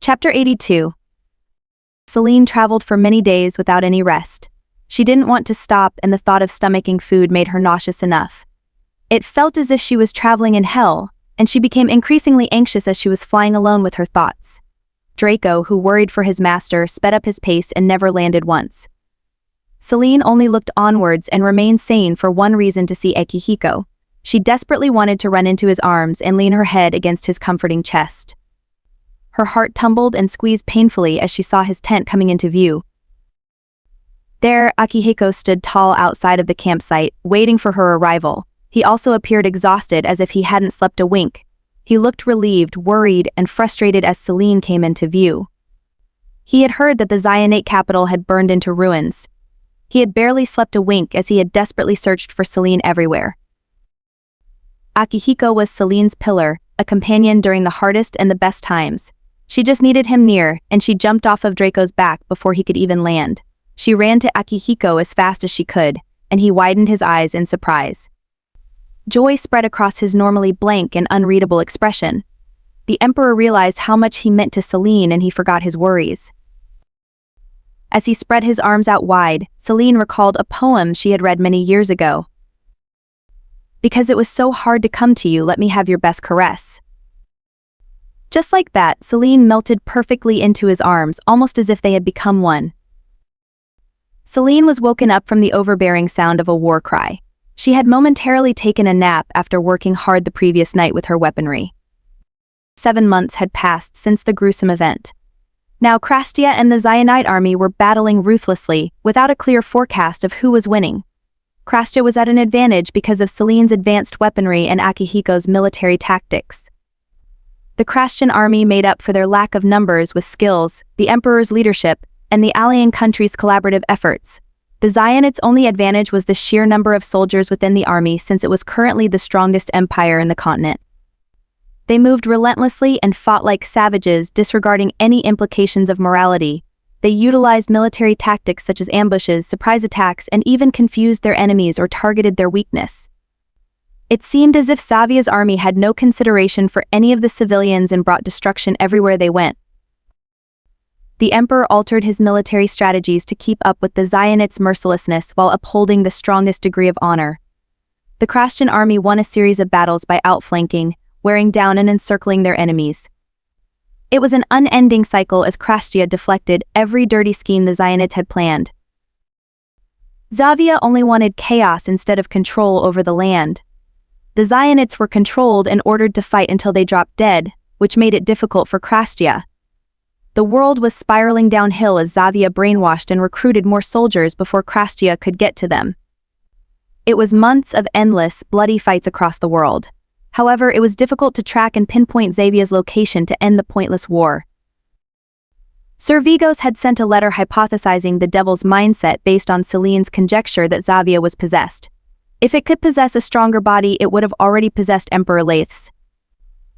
Chapter 82. Celine traveled for many days without any rest. She didn't want to stop, and the thought of stomaching food made her nauseous enough. It felt as if she was traveling in hell, and she became increasingly anxious as she was flying alone with her thoughts. Draco, who worried for his master, sped up his pace and never landed once. Celine only looked onwards and remained sane for one reason: to see Akihiko. She desperately wanted to run into his arms and lean her head against his comforting chest. Her heart tumbled and squeezed painfully as she saw his tent coming into view. There, Akihiko stood tall outside of the campsite, waiting for her arrival. He also appeared exhausted, as if he hadn't slept a wink. He looked relieved, worried, and frustrated as Celine came into view. He had heard that the Xionate capital had burned into ruins. He had barely slept a wink as he had desperately searched for Celine everywhere. Akihiko was Celine's pillar, a companion during the hardest and the best times. She just needed him near, and she jumped off of Draco's back before he could even land. She ran to Akihiko as fast as she could, and he widened his eyes in surprise. Joy spread across his normally blank and unreadable expression. The Emperor realized how much he meant to Celine, and he forgot his worries. As he spread his arms out wide, Celine recalled a poem she had read many years ago. "Because it was so hard to come to you, let me have your best caress." Just like that, Celine melted perfectly into his arms, almost as if they had become one. Celine was woken up from the overbearing sound of a war cry. She had momentarily taken a nap after working hard the previous night with her weaponry. 7 months had passed since the gruesome event. Now Krastia and the Xionite army were battling ruthlessly, without a clear forecast of who was winning. Krastia was at an advantage because of Celine's advanced weaponry and Akihiko's military tactics. The Krastian army made up for their lack of numbers with skills, the Emperor's leadership, and the allying countries' collaborative efforts. The Xionates' only advantage was the sheer number of soldiers within the army, since it was currently the strongest empire in the continent. They moved relentlessly and fought like savages, disregarding any implications of morality. They utilized military tactics such as ambushes, surprise attacks, and even confused their enemies or targeted their weakness. It seemed as if Xavia's army had no consideration for any of the civilians and brought destruction everywhere they went. The Emperor altered his military strategies to keep up with the Xionates' mercilessness while upholding the strongest degree of honor. The Krastian army won a series of battles by outflanking, wearing down and encircling their enemies. It was an unending cycle as Krastia deflected every dirty scheme the Xionates had planned. Xavia only wanted chaos instead of control over the land. The Xionates were controlled and ordered to fight until they dropped dead, which made it difficult for Krastia. The world was spiraling downhill as Xavia brainwashed and recruited more soldiers before Krastia could get to them. It was months of endless, bloody fights across the world. However, it was difficult to track and pinpoint Xavia's location to end the pointless war. Sir Vigos had sent a letter hypothesizing the devil's mindset based on Celine's conjecture that Xavia was possessed. If it could possess a stronger body, it would have already possessed Emperor Laths.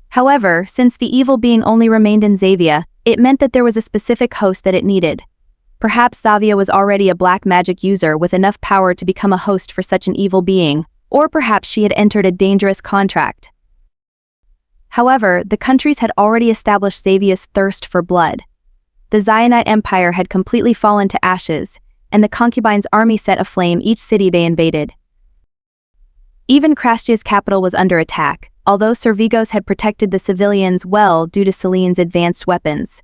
However, since the evil being only remained in Xavia, it meant that there was a specific host that it needed. Perhaps Xavia was already a black magic user with enough power to become a host for such an evil being, or perhaps she had entered a dangerous contract. However, the countries had already established Xavia's thirst for blood. The Xionite Empire had completely fallen to ashes, and the concubines' army set aflame each city they invaded. Even Krastia's capital was under attack, although Sir Vigos had protected the civilians well due to Celine's advanced weapons.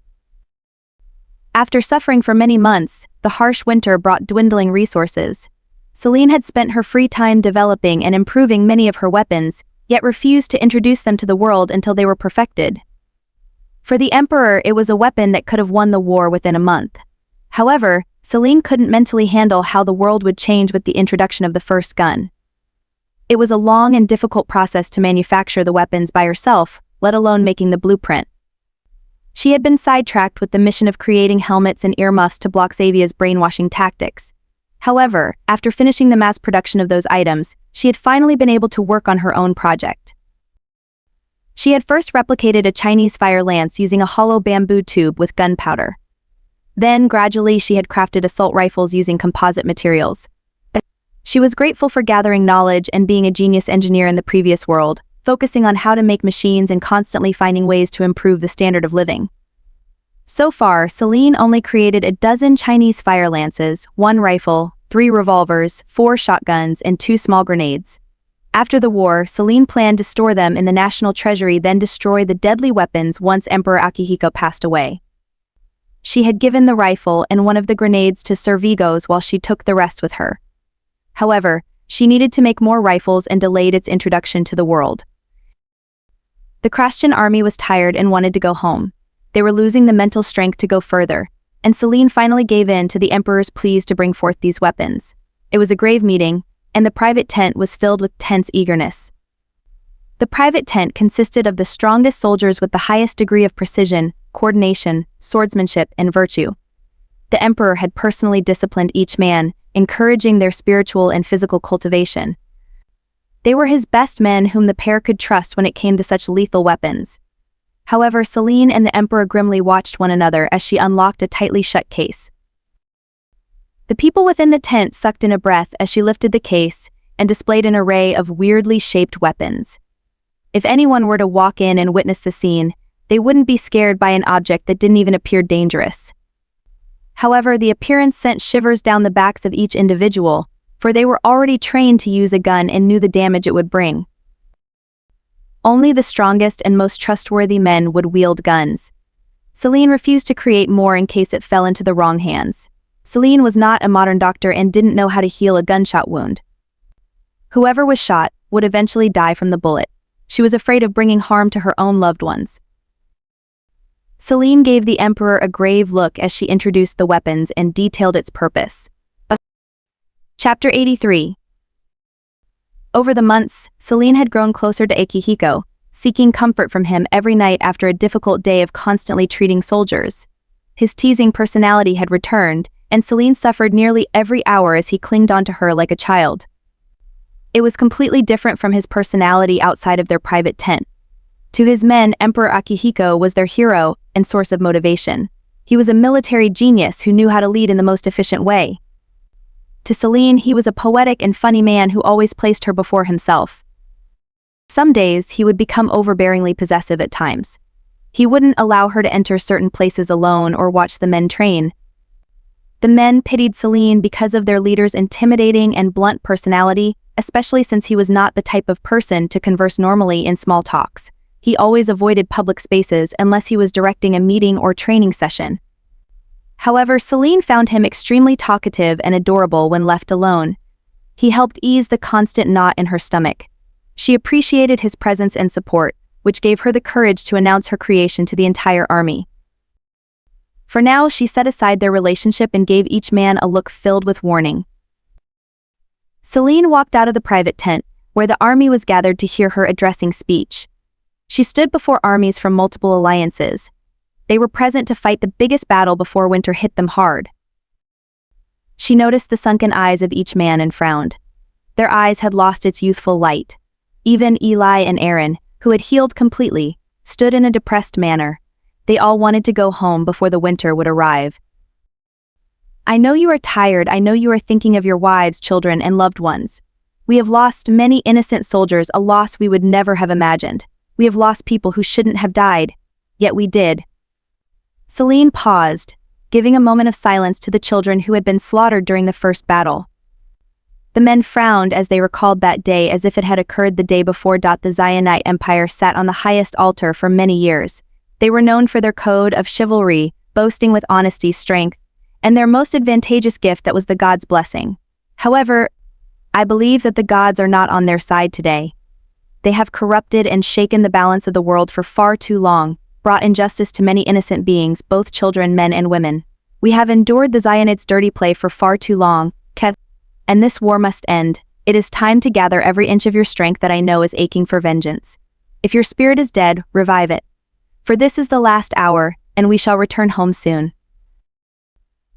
After suffering for many months, the harsh winter brought dwindling resources. Celine had spent her free time developing and improving many of her weapons, yet refused to introduce them to the world until they were perfected. For the Emperor, it was a weapon that could have won the war within a month. However, Celine couldn't mentally handle how the world would change with the introduction of the first gun. It was a long and difficult process to manufacture the weapons by herself, let alone making the blueprint. She had been sidetracked with the mission of creating helmets and earmuffs to block Xavia's brainwashing tactics. However, after finishing the mass production of those items, she had finally been able to work on her own project. She had first replicated a Chinese fire lance using a hollow bamboo tube with gunpowder. Then, gradually, she had crafted assault rifles using composite materials. She was grateful for gathering knowledge and being a genius engineer in the previous world, focusing on how to make machines and constantly finding ways to improve the standard of living. So far, Celine only created a dozen Chinese fire lances, 1 rifle, 3 revolvers, 4 shotguns, and 2 small grenades. After the war, Celine planned to store them in the national treasury, then destroy the deadly weapons once Emperor Akihiko passed away. She had given the rifle and one of the grenades to Sir Vigos while she took the rest with her. However, she needed to make more rifles and delayed its introduction to the world. The Christian army was tired and wanted to go home. They were losing the mental strength to go further, and Celine finally gave in to the emperor's pleas to bring forth these weapons. It was a grave meeting, and the private tent was filled with tense eagerness. The private tent consisted of the strongest soldiers with the highest degree of precision, coordination, swordsmanship, and virtue. The emperor had personally disciplined each man, encouraging their spiritual and physical cultivation. They were his best men whom the pair could trust when it came to such lethal weapons. However, Celine and the emperor grimly watched one another as she unlocked a tightly shut case. The people within the tent sucked in a breath as she lifted the case and displayed an array of weirdly shaped weapons. If anyone were to walk in and witness the scene, they wouldn't be scared by an object that didn't even appear dangerous. However, the appearance sent shivers down the backs of each individual, for they were already trained to use a gun and knew the damage it would bring. Only the strongest and most trustworthy men would wield guns. Celine refused to create more in case it fell into the wrong hands. Celine was not a modern doctor and didn't know how to heal a gunshot wound. Whoever was shot would eventually die from the bullet. She was afraid of bringing harm to her own loved ones. Celine gave the emperor a grave look as she introduced the weapons and detailed its purpose. Chapter 83. Over the months, Celine had grown closer to Akihiko, seeking comfort from him every night after a difficult day of constantly treating soldiers. His teasing personality had returned, and Celine suffered nearly every hour as he clinged onto her like a child. It was completely different from his personality outside of their private tent. To his men, Emperor Akihiko was their hero and source of motivation. He was a military genius who knew how to lead in the most efficient way. To Celine, he was a poetic and funny man who always placed her before himself. Some days, he would become overbearingly possessive at times. He wouldn't allow her to enter certain places alone or watch the men train. The men pitied Celine because of their leader's intimidating and blunt personality, especially since he was not the type of person to converse normally in small talks. He always avoided public spaces unless he was directing a meeting or training session. However, Celine found him extremely talkative and adorable when left alone. He helped ease the constant knot in her stomach. She appreciated his presence and support, which gave her the courage to announce her creation to the entire army. For now, she set aside their relationship and gave each man a look filled with warning. Celine walked out of the private tent, where the army was gathered to hear her addressing speech. She stood before armies from multiple alliances. They were present to fight the biggest battle before winter hit them hard. She noticed the sunken eyes of each man and frowned. Their eyes had lost its youthful light. Even Eli and Aaron, who had healed completely, stood in a depressed manner. They all wanted to go home before the winter would arrive. "I know you are tired. I know you are thinking of your wives, children, and loved ones. We have lost many innocent soldiers, a loss we would never have imagined. We have lost people who shouldn't have died. Yet we did." Celine paused, giving a moment of silence to the children who had been slaughtered during the first battle. The men frowned as they recalled that day as if it had occurred the day before. The Zionite Empire sat on the highest altar for many years. They were known for their code of chivalry, boasting with honesty, strength, and their most advantageous gift that was the gods' blessing. However, I believe that the gods are not on their side today. They have corrupted and shaken the balance of the world for far too long, brought injustice to many innocent beings, both children, men, and women. We have endured the Zionites' dirty play for far too long, and this war must end. It is time to gather every inch of your strength that I know is aching for vengeance. If your spirit is dead, revive it. For this is the last hour, and we shall return home soon.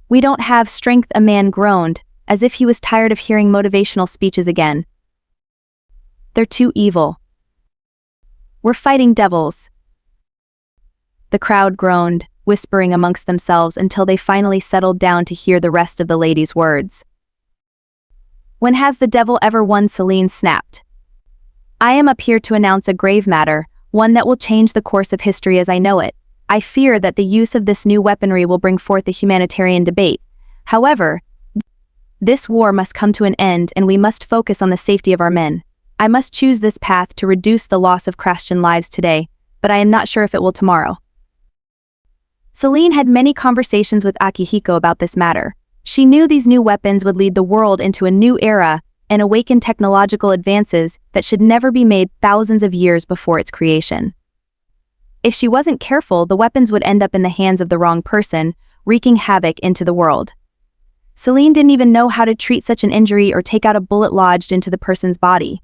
"We don't have strength," a man groaned, as if he was tired of hearing motivational speeches again. "They're too evil. We're fighting devils." The crowd groaned, whispering amongst themselves until they finally settled down to hear the rest of the lady's words. "When has the devil ever won?" Celine snapped. "I am up here to announce a grave matter, one that will change the course of history as I know it. I fear that the use of this new weaponry will bring forth a humanitarian debate. However, this war must come to an end and we must focus on the safety of our men. I must choose this path to reduce the loss of Christian lives today, but I am not sure if it will tomorrow. Celine had many conversations with Akihiko about this matter. She knew these new weapons would lead the world into a new era and awaken technological advances that should never be made thousands of years before its creation. If she wasn't careful, the weapons would end up in the hands of the wrong person, wreaking havoc into the world. Celine didn't even know how to treat such an injury or take out a bullet lodged into the person's body.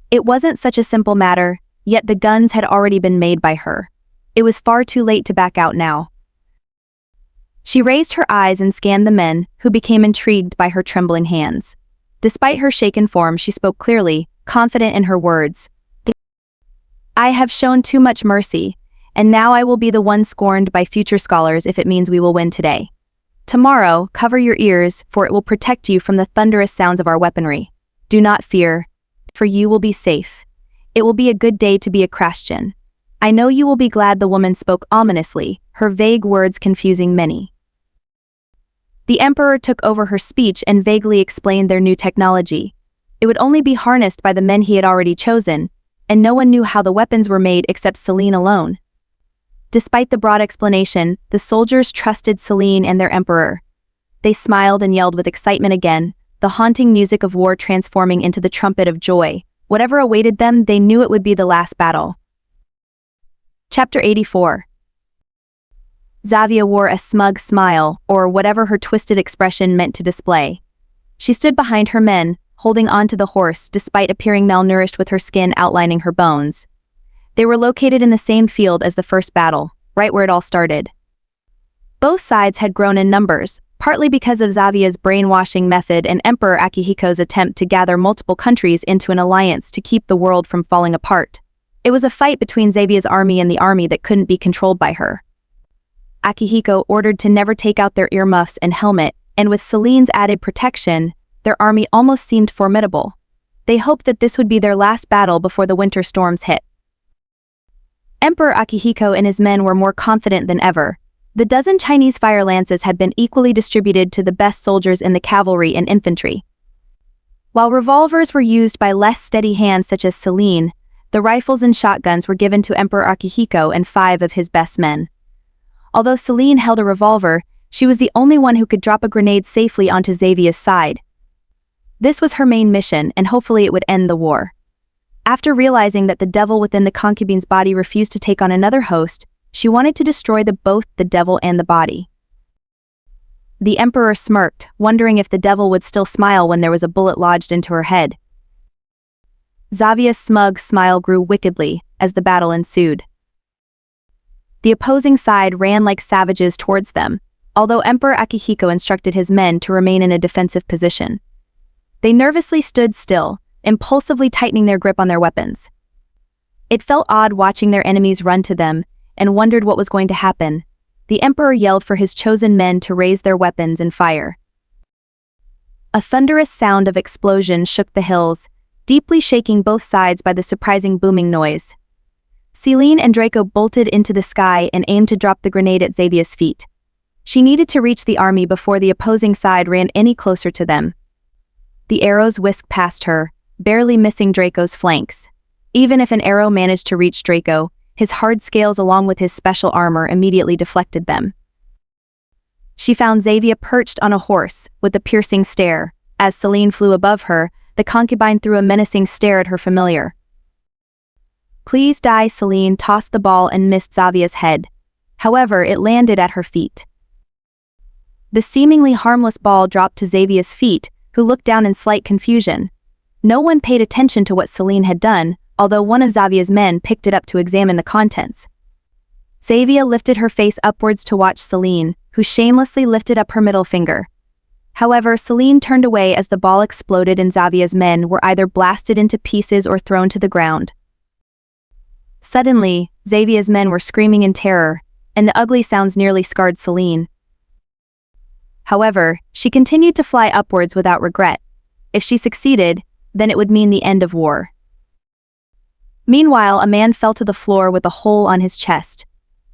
It wasn't such a simple matter, yet the guns had already been made by her. It was far too late to back out now. She raised her eyes and scanned the men, who became intrigued by her trembling hands. Despite her shaken form, she spoke clearly, confident in her words. I have shown too much mercy, and now I will be the one scorned by future scholars if it means we will win today. Tomorrow, cover your ears, for it will protect you from the thunderous sounds of our weaponry. Do not fear, for you will be safe. It will be a good day to be a Christian. I know you will be glad. The woman spoke ominously, her vague words confusing many. The emperor took over her speech and vaguely explained their new technology. It would only be harnessed by the men he had already chosen, and no one knew how the weapons were made except Celine alone. Despite the broad explanation, the soldiers trusted Celine and their emperor. They smiled and yelled with excitement again, the haunting music of war transforming into the trumpet of joy. Whatever awaited them, they knew it would be the last battle. Chapter 84. Xavia wore a smug smile, or whatever her twisted expression meant to display. She stood behind her men, holding on to the horse despite appearing malnourished with her skin outlining her bones. They were located in the same field as the first battle, right where it all started. Both sides had grown in numbers, partly because of Xavia's brainwashing method and Emperor Akihiko's attempt to gather multiple countries into an alliance to keep the world from falling apart. It was a fight between Xavia's army and the army that couldn't be controlled by her. Akihiko ordered to never take out their earmuffs and helmet, and with Celine's added protection, their army almost seemed formidable. They hoped that this would be their last battle before the winter storms hit. Emperor Akihiko and his men were more confident than ever. The dozen Chinese fire lances had been equally distributed to the best soldiers in the cavalry and infantry. While revolvers were used by less steady hands such as Celine, the rifles and shotguns were given to Emperor Akihiko and 5 of his best men. Although Celine held a revolver, she was the only one who could drop a grenade safely onto Xavia's side. This was her main mission, and hopefully it would end the war. After realizing that the devil within the concubine's body refused to take on another host, she wanted to destroy both the devil and the body. The emperor smirked, wondering if the devil would still smile when there was a bullet lodged into her head. Xavia's smug smile grew wickedly as the battle ensued. The opposing side ran like savages towards them, although Emperor Akihiko instructed his men to remain in a defensive position. They nervously stood still, impulsively tightening their grip on their weapons. It felt odd watching their enemies run to them, and wondered what was going to happen. The emperor yelled for his chosen men to raise their weapons and fire. A thunderous sound of explosion shook the hills, deeply shaking both sides by the surprising booming noise. Celine and Draco bolted into the sky and aimed to drop the grenade at Xavia's feet. She needed to reach the army before the opposing side ran any closer to them. The arrows whisked past her, barely missing Draco's flanks. Even if an arrow managed to reach Draco, his hard scales along with his special armor immediately deflected them. She found Xavia perched on a horse, with a piercing stare. As Celine flew above her, the concubine threw a menacing stare at her familiar. Please die. Celine tossed the ball and missed Xavia's head. However, it landed at her feet. The seemingly harmless ball dropped to Xavia's feet, who looked down in slight confusion. No one paid attention to what Celine had done, although one of Xavia's men picked it up to examine the contents. Xavia lifted her face upwards to watch Celine, who shamelessly lifted up her middle finger. However, Celine turned away as the ball exploded and Xavia's men were either blasted into pieces or thrown to the ground. Suddenly, Xavia's men were screaming in terror, and the ugly sounds nearly scarred Celine. However, she continued to fly upwards without regret. If she succeeded, then it would mean the end of war. Meanwhile, a man fell to the floor with a hole on his chest.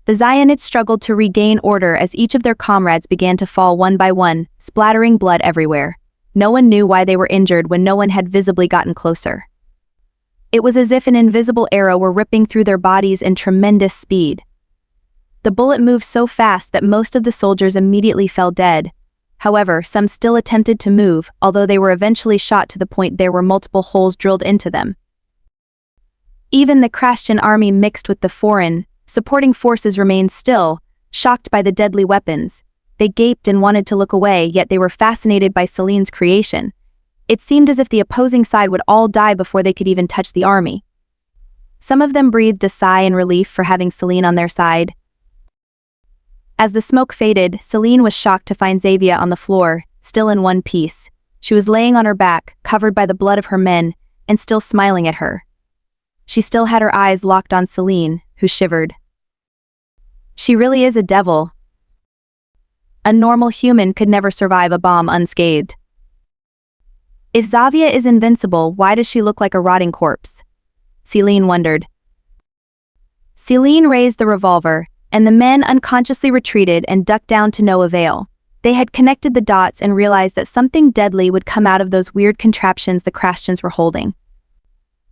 The Zionids struggled to regain order as each of their comrades began to fall one by one, splattering blood everywhere. No one knew why they were injured when no one had visibly gotten closer. It was as if an invisible arrow were ripping through their bodies in tremendous speed. The bullet moved so fast that most of the soldiers immediately fell dead. However, some still attempted to move, although they were eventually shot to the point there were multiple holes drilled into them. Even the Christian army mixed with the foreign, supporting forces remained still, shocked by the deadly weapons. They gaped and wanted to look away, yet they were fascinated by Celine's creation. It seemed as if the opposing side would all die before they could even touch the army. Some of them breathed a sigh in relief for having Celine on their side. As the smoke faded, Celine was shocked to find Xavier on the floor, still in one piece. She was laying on her back, covered by the blood of her men, and still smiling at her. She still had her eyes locked on Celine, who shivered. She really is a devil. A normal human could never survive a bomb unscathed. If Xavier is invincible, why does she look like a rotting corpse? Celine wondered. Celine raised the revolver, and the men unconsciously retreated and ducked down to no avail. They had connected the dots and realized that something deadly would come out of those weird contraptions the Christians were holding.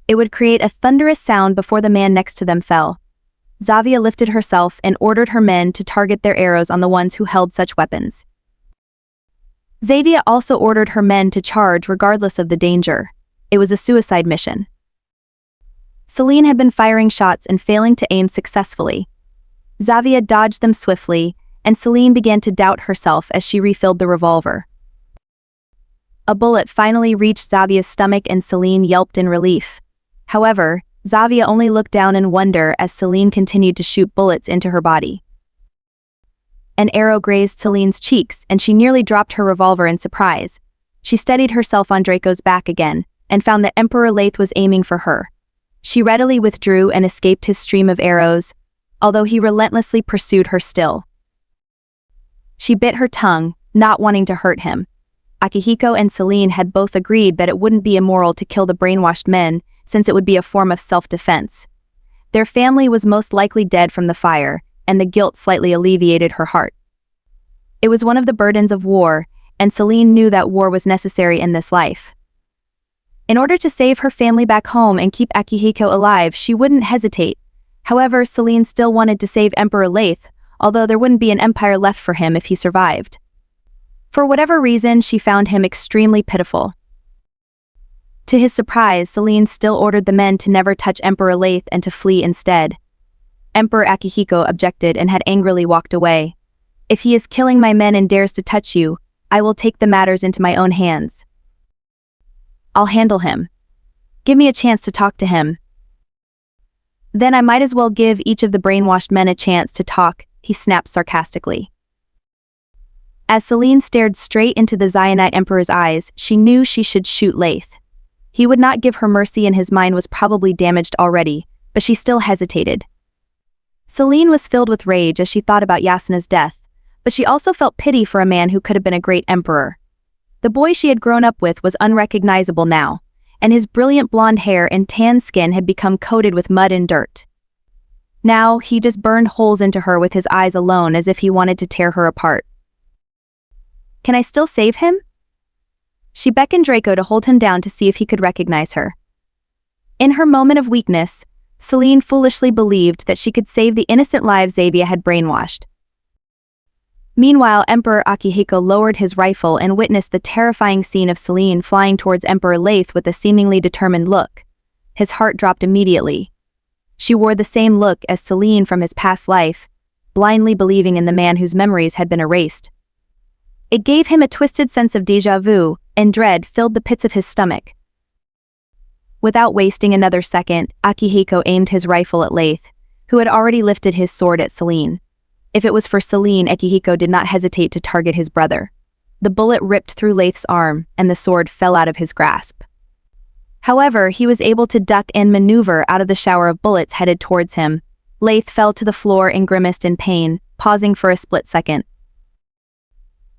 It would create a thunderous sound before the man next to them fell. Xavier lifted herself and ordered her men to target their arrows on the ones who held such weapons. Xavier also ordered her men to charge regardless of the danger. It was a suicide mission. Celine had been firing shots and failing to aim successfully. Xavier dodged them swiftly, and Celine began to doubt herself as she refilled the revolver. A bullet finally reached Xavier's stomach and Celine yelped in relief. However, Xavier only looked down in wonder as Celine continued to shoot bullets into her body. An arrow grazed Celine's cheeks and she nearly dropped her revolver in surprise. She steadied herself on Draco's back again, and found that Emperor Lathe was aiming for her. She readily withdrew and escaped his stream of arrows, although he relentlessly pursued her still. She bit her tongue, not wanting to hurt him. Akihiko and Celine had both agreed that it wouldn't be immoral to kill the brainwashed men, since it would be a form of self-defense. Their family was most likely dead from the fire, and the guilt slightly alleviated her heart. It was one of the burdens of war, and Celine knew that war was necessary in this life. In order to save her family back home and keep Akihiko alive, she wouldn't hesitate. However, Celine still wanted to save Emperor Lathe, although there wouldn't be an empire left for him if he survived. For whatever reason, she found him extremely pitiful. To his surprise, Celine still ordered the men to never touch Emperor Lathe and to flee instead. Emperor Akihiko objected and had angrily walked away. "If he is killing my men and dares to touch you, I will take the matters into my own hands. I'll handle him. Give me a chance to talk to him." "Then I might as well give each of the brainwashed men a chance to talk," he snapped sarcastically. As Celine stared straight into the Zionite Emperor's eyes, she knew she should shoot Lathe. He would not give her mercy and his mind was probably damaged already, but she still hesitated. Celine was filled with rage as she thought about Yasna's death, but she also felt pity for a man who could have been a great emperor. The boy she had grown up with was unrecognizable now, and his brilliant blonde hair and tan skin had become coated with mud and dirt. Now, he just burned holes into her with his eyes alone as if he wanted to tear her apart. "Can I still save him?" She beckoned Draco to hold him down to see if he could recognize her. In her moment of weakness, Celine foolishly believed that she could save the innocent lives Xavier had brainwashed. Meanwhile, Emperor Akihiko lowered his rifle and witnessed the terrifying scene of Celine flying towards Emperor Lathe with a seemingly determined look. His heart dropped immediately. She wore the same look as Celine from his past life, blindly believing in the man whose memories had been erased. It gave him a twisted sense of déjà vu, and dread filled the pits of his stomach. Without wasting another second, Akihiko aimed his rifle at Lathe, who had already lifted his sword at Celine. If it was for Celine, Akihiko did not hesitate to target his brother. The bullet ripped through Lathe's arm, and the sword fell out of his grasp. However, he was able to duck and maneuver out of the shower of bullets headed towards him. Lathe fell to the floor and grimaced in pain, pausing for a split second.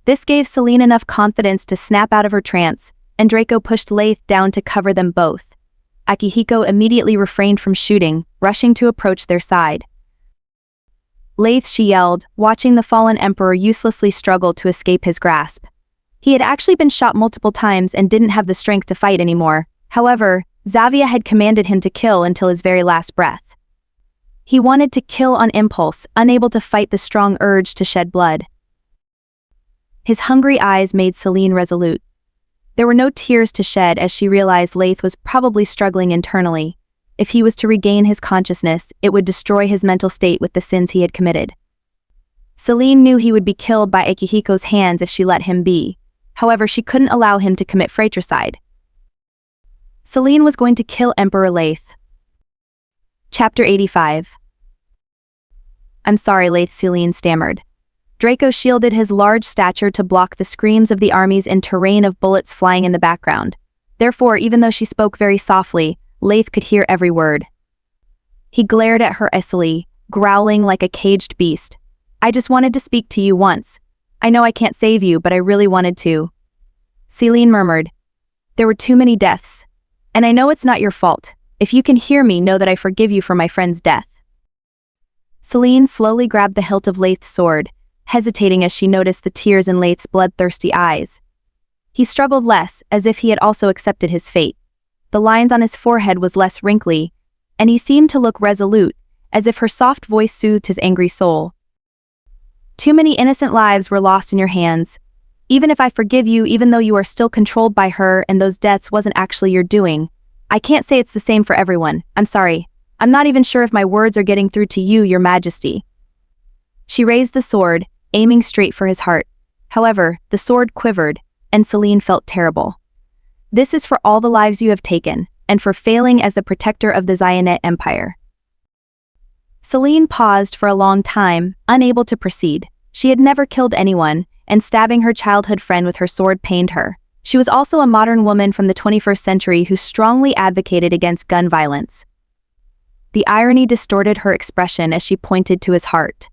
This gave Celine enough confidence to snap out of her trance, and Draco pushed Lathe down to cover them both. Akihiko immediately refrained from shooting, rushing to approach their side. Leith, she yelled, watching the fallen emperor uselessly struggle to escape his grasp. He had actually been shot multiple times and didn't have the strength to fight anymore. However, Xavier had commanded him to kill until his very last breath. He wanted to kill on impulse, unable to fight the strong urge to shed blood. His hungry eyes made Celine resolute. There were no tears to shed as she realized Leith was probably struggling internally. If he was to regain his consciousness, it would destroy his mental state with the sins he had committed. Celine knew he would be killed by Akihiko's hands if she let him be. However, she couldn't allow him to commit fratricide. Celine was going to kill Emperor Leith. Chapter 85. I'm sorry, Leith, Celine stammered. Draco shielded his large stature to block the screams of the armies and terrain of bullets flying in the background. Therefore, even though she spoke very softly, Leith could hear every word. He glared at her icily, growling like a caged beast. I just wanted to speak to you once. I know I can't save you, but I really wanted to. Celine murmured. There were too many deaths. And I know it's not your fault. If you can hear me, know that I forgive you for my friend's death. Celine slowly grabbed the hilt of Leith's sword, hesitating as she noticed the tears in Leith's bloodthirsty eyes. He struggled less, as if he had also accepted his fate. The lines on his forehead was less wrinkly, and he seemed to look resolute, as if her soft voice soothed his angry soul. Too many innocent lives were lost in your hands. Even if I forgive you, even though you are still controlled by her and those deaths wasn't actually your doing, I can't say it's the same for everyone. I'm sorry. I'm not even sure if my words are getting through to you, Your Majesty. She raised the sword, aiming straight for his heart. However, the sword quivered, and Celine felt terrible. This is for all the lives you have taken, and for failing as the protector of the Xionet Empire. Celine paused for a long time, unable to proceed. She had never killed anyone, and stabbing her childhood friend with her sword pained her. She was also a modern woman from the 21st century who strongly advocated against gun violence. The irony distorted her expression as she pointed to his heart.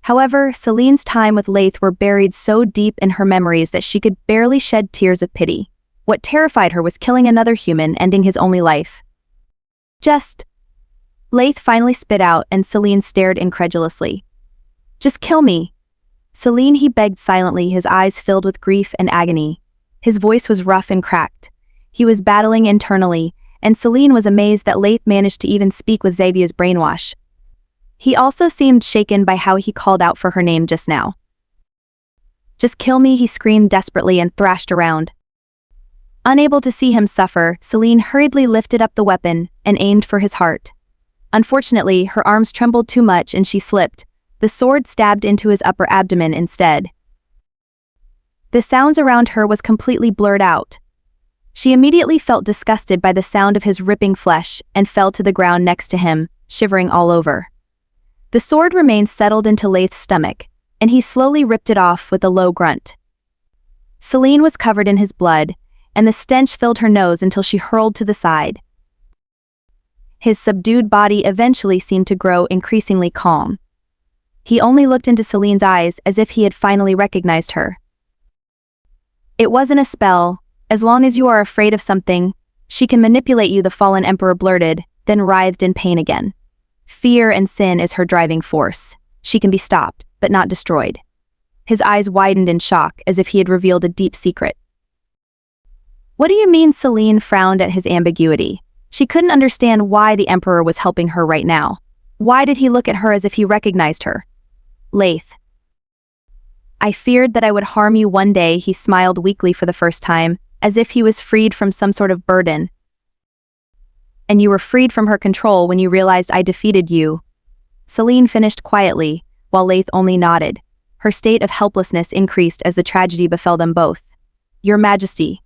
However, Celine's time with Leith were buried so deep in her memories that she could barely shed tears of pity. What terrified her was killing another human, ending his only life. Leith finally spit out, and Celine stared incredulously. Just kill me. Celine, he begged silently, his eyes filled with grief and agony. His voice was rough and cracked. He was battling internally, and Celine was amazed that Leith managed to even speak with Xavier's brainwash. He also seemed shaken by how he called out for her name just now. Just kill me, he screamed desperately and thrashed around. Unable to see him suffer, Celine hurriedly lifted up the weapon and aimed for his heart. Unfortunately, her arms trembled too much and she slipped. The sword stabbed into his upper abdomen instead. The sounds around her was completely blurred out. She immediately felt disgusted by the sound of his ripping flesh and fell to the ground next to him, shivering all over. The sword remained settled into Leith's stomach, and he slowly ripped it off with a low grunt. Celine was covered in his blood, and the stench filled her nose until she hurled to the side. His subdued body eventually seemed to grow increasingly calm. He only looked into Celine's eyes as if he had finally recognized her. It wasn't a spell. As long as you are afraid of something, she can manipulate you, the fallen emperor blurted, then writhed in pain again. Fear and sin is her driving force. She can be stopped, but not destroyed. His eyes widened in shock, as if he had revealed a deep secret. What do you mean? Celine frowned at his ambiguity. She couldn't understand why the emperor was helping her right now. Why did he look at her as if he recognized her? Leith. I feared that I would harm you one day, he smiled weakly for the first time, as if he was freed from some sort of burden. And you were freed from her control when you realized I defeated you. Celine finished quietly, while Leith only nodded. Her state of helplessness increased as the tragedy befell them both. Your Majesty.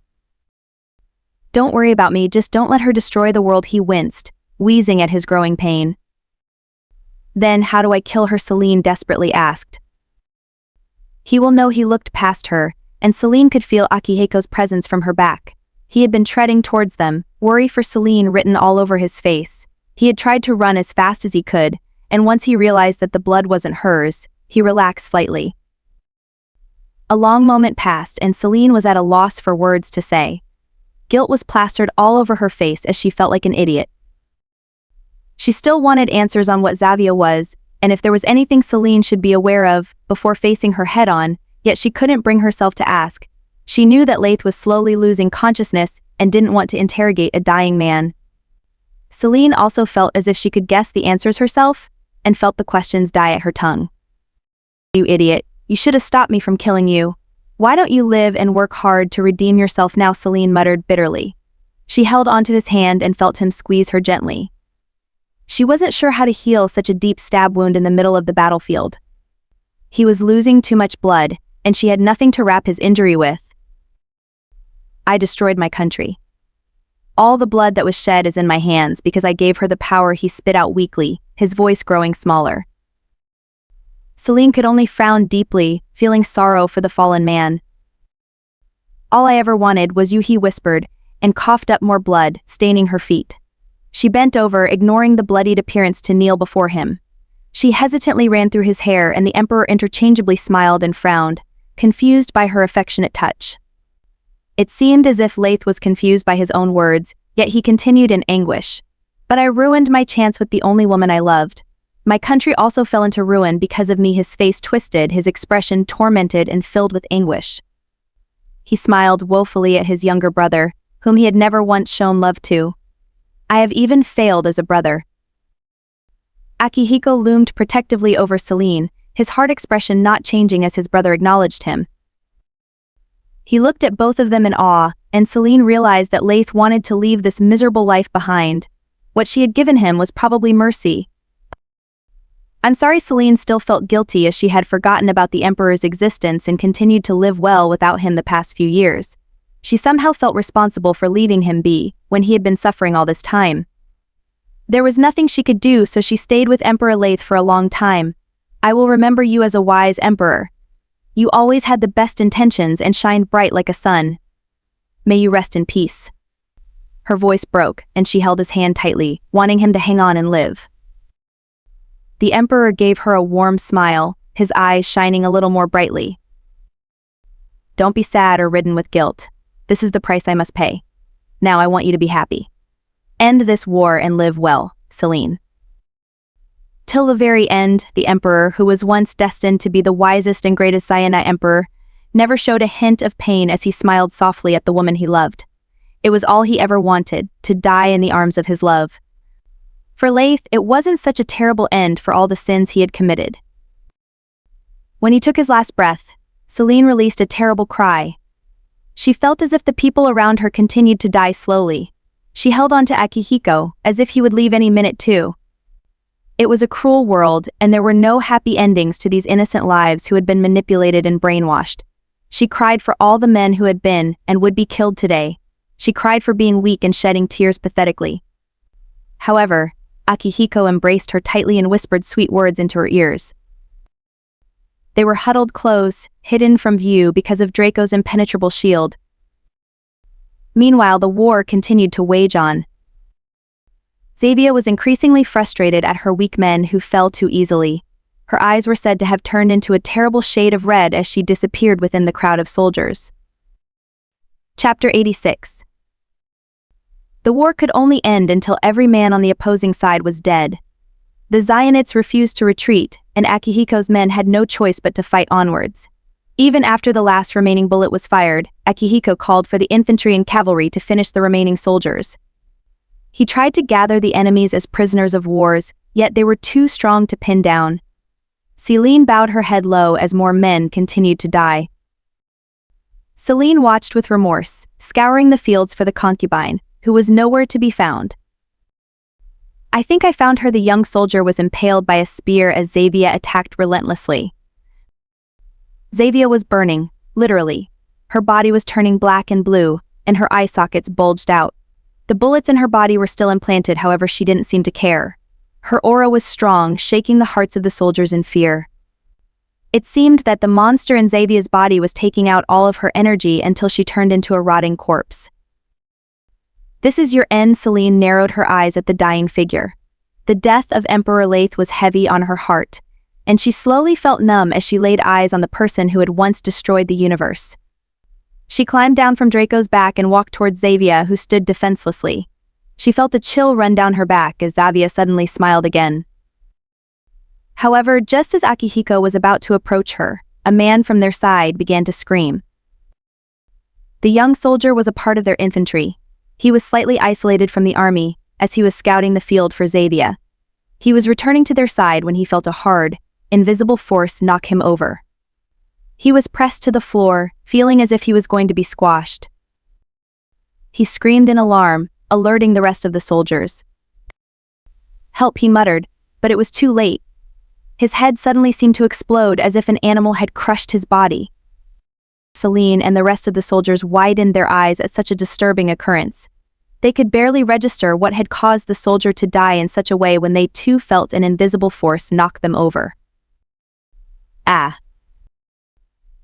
Don't worry about me, just don't let her destroy the world, he winced, wheezing at his growing pain. Then how do I kill her? Celine desperately asked. He will know. He looked past her, and Celine could feel Akihiko's presence from her back. He had been treading towards them, worry for Celine written all over his face. He had tried to run as fast as he could, and once he realized that the blood wasn't hers, he relaxed slightly. A long moment passed and Celine was at a loss for words to say. Guilt was plastered all over her face as she felt like an idiot. She still wanted answers on what Xavier was, and if there was anything Celine should be aware of before facing her head-on, yet she couldn't bring herself to ask. She knew that Laith was slowly losing consciousness and didn't want to interrogate a dying man. Celine also felt as if she could guess the answers herself, and felt the questions die at her tongue. "You idiot, you should have stopped me from killing you. Why don't you live and work hard to redeem yourself now?" Celine muttered bitterly. She held onto his hand and felt him squeeze her gently. She wasn't sure how to heal such a deep stab wound in the middle of the battlefield. He was losing too much blood, and she had nothing to wrap his injury with. "I destroyed my country. All the blood that was shed is in my hands because I gave her the power," he spit out weakly, his voice growing smaller. Celine could only frown deeply, feeling sorrow for the fallen man. "All I ever wanted was you," he whispered, and coughed up more blood, staining her feet. She bent over, ignoring the bloodied appearance, to kneel before him. She hesitantly ran through his hair, and the Emperor interchangeably smiled and frowned, confused by her affectionate touch. It seemed as if Laith was confused by his own words, yet he continued in anguish. "But I ruined my chance with the only woman I loved. My country also fell into ruin because of me." His face twisted, his expression tormented and filled with anguish. He smiled woefully at his younger brother, whom he had never once shown love to. "I have even failed as a brother." Akihiko loomed protectively over Celine, his hard expression not changing as his brother acknowledged him. He looked at both of them in awe, and Celine realized that Laith wanted to leave this miserable life behind. What she had given him was probably mercy. "I'm sorry." Celine still felt guilty as she had forgotten about the Emperor's existence and continued to live well without him the past few years. She somehow felt responsible for leaving him be, when he had been suffering all this time. There was nothing she could do, so she stayed with Emperor Laith for a long time. "I will remember you as a wise emperor. You always had the best intentions and shined bright like a sun. May you rest in peace." Her voice broke, and she held his hand tightly, wanting him to hang on and live. The Emperor gave her a warm smile, his eyes shining a little more brightly. "Don't be sad or ridden with guilt. This is the price I must pay. Now I want you to be happy. End this war and live well, Celine." Till the very end, the Emperor, who was once destined to be the wisest and greatest Sci-Fi Emperor, never showed a hint of pain as he smiled softly at the woman he loved. It was all he ever wanted, to die in the arms of his love. For Laith, it wasn't such a terrible end for all the sins he had committed. When he took his last breath, Celine released a terrible cry. She felt as if the people around her continued to die slowly. She held on to Akihiko, as if he would leave any minute too. It was a cruel world, and there were no happy endings to these innocent lives who had been manipulated and brainwashed. She cried for all the men who had been, and would be killed today. She cried for being weak and shedding tears pathetically. However, Akihiko embraced her tightly and whispered sweet words into her ears. They were huddled close, hidden from view because of Draco's impenetrable shield. Meanwhile, the war continued to wage on. Xavier was increasingly frustrated at her weak men who fell too easily. Her eyes were said to have turned into a terrible shade of red as she disappeared within the crowd of soldiers. Chapter 86. The war could only end until every man on the opposing side was dead. The Zionists refused to retreat, and Akihiko's men had no choice but to fight onwards. Even after the last remaining bullet was fired, Akihiko called for the infantry and cavalry to finish the remaining soldiers. He tried to gather the enemies as prisoners of wars, yet they were too strong to pin down. Celine bowed her head low as more men continued to die. Celine watched with remorse, scouring the fields for the concubine, who was nowhere to be found. "I think I found her." The young soldier was impaled by a spear as Xavier attacked relentlessly. Xavier was burning, literally. Her body was turning black and blue, and her eye sockets bulged out. The bullets in her body were still implanted, however she didn't seem to care. Her aura was strong, shaking the hearts of the soldiers in fear. It seemed that the monster in Xavier's body was taking out all of her energy until she turned into a rotting corpse. "This is your end." Celine narrowed her eyes at the dying figure. The death of Emperor Laith was heavy on her heart, and she slowly felt numb as she laid eyes on the person who had once destroyed the universe. She climbed down from Draco's back and walked towards Xavier, who stood defenselessly. She felt a chill run down her back as Xavier suddenly smiled again. However, just as Akihiko was about to approach her, a man from their side began to scream. The young soldier was a part of their infantry. He was slightly isolated from the army, as he was scouting the field for Xavier. He was returning to their side when he felt a hard, invisible force knock him over. He was pressed to the floor, feeling as if he was going to be squashed. He screamed in alarm, alerting the rest of the soldiers. "Help," he muttered, but it was too late. His head suddenly seemed to explode as if an animal had crushed his body. Celine and the rest of the soldiers widened their eyes at such a disturbing occurrence. They could barely register what had caused the soldier to die in such a way when they too felt an invisible force knock them over. Ah!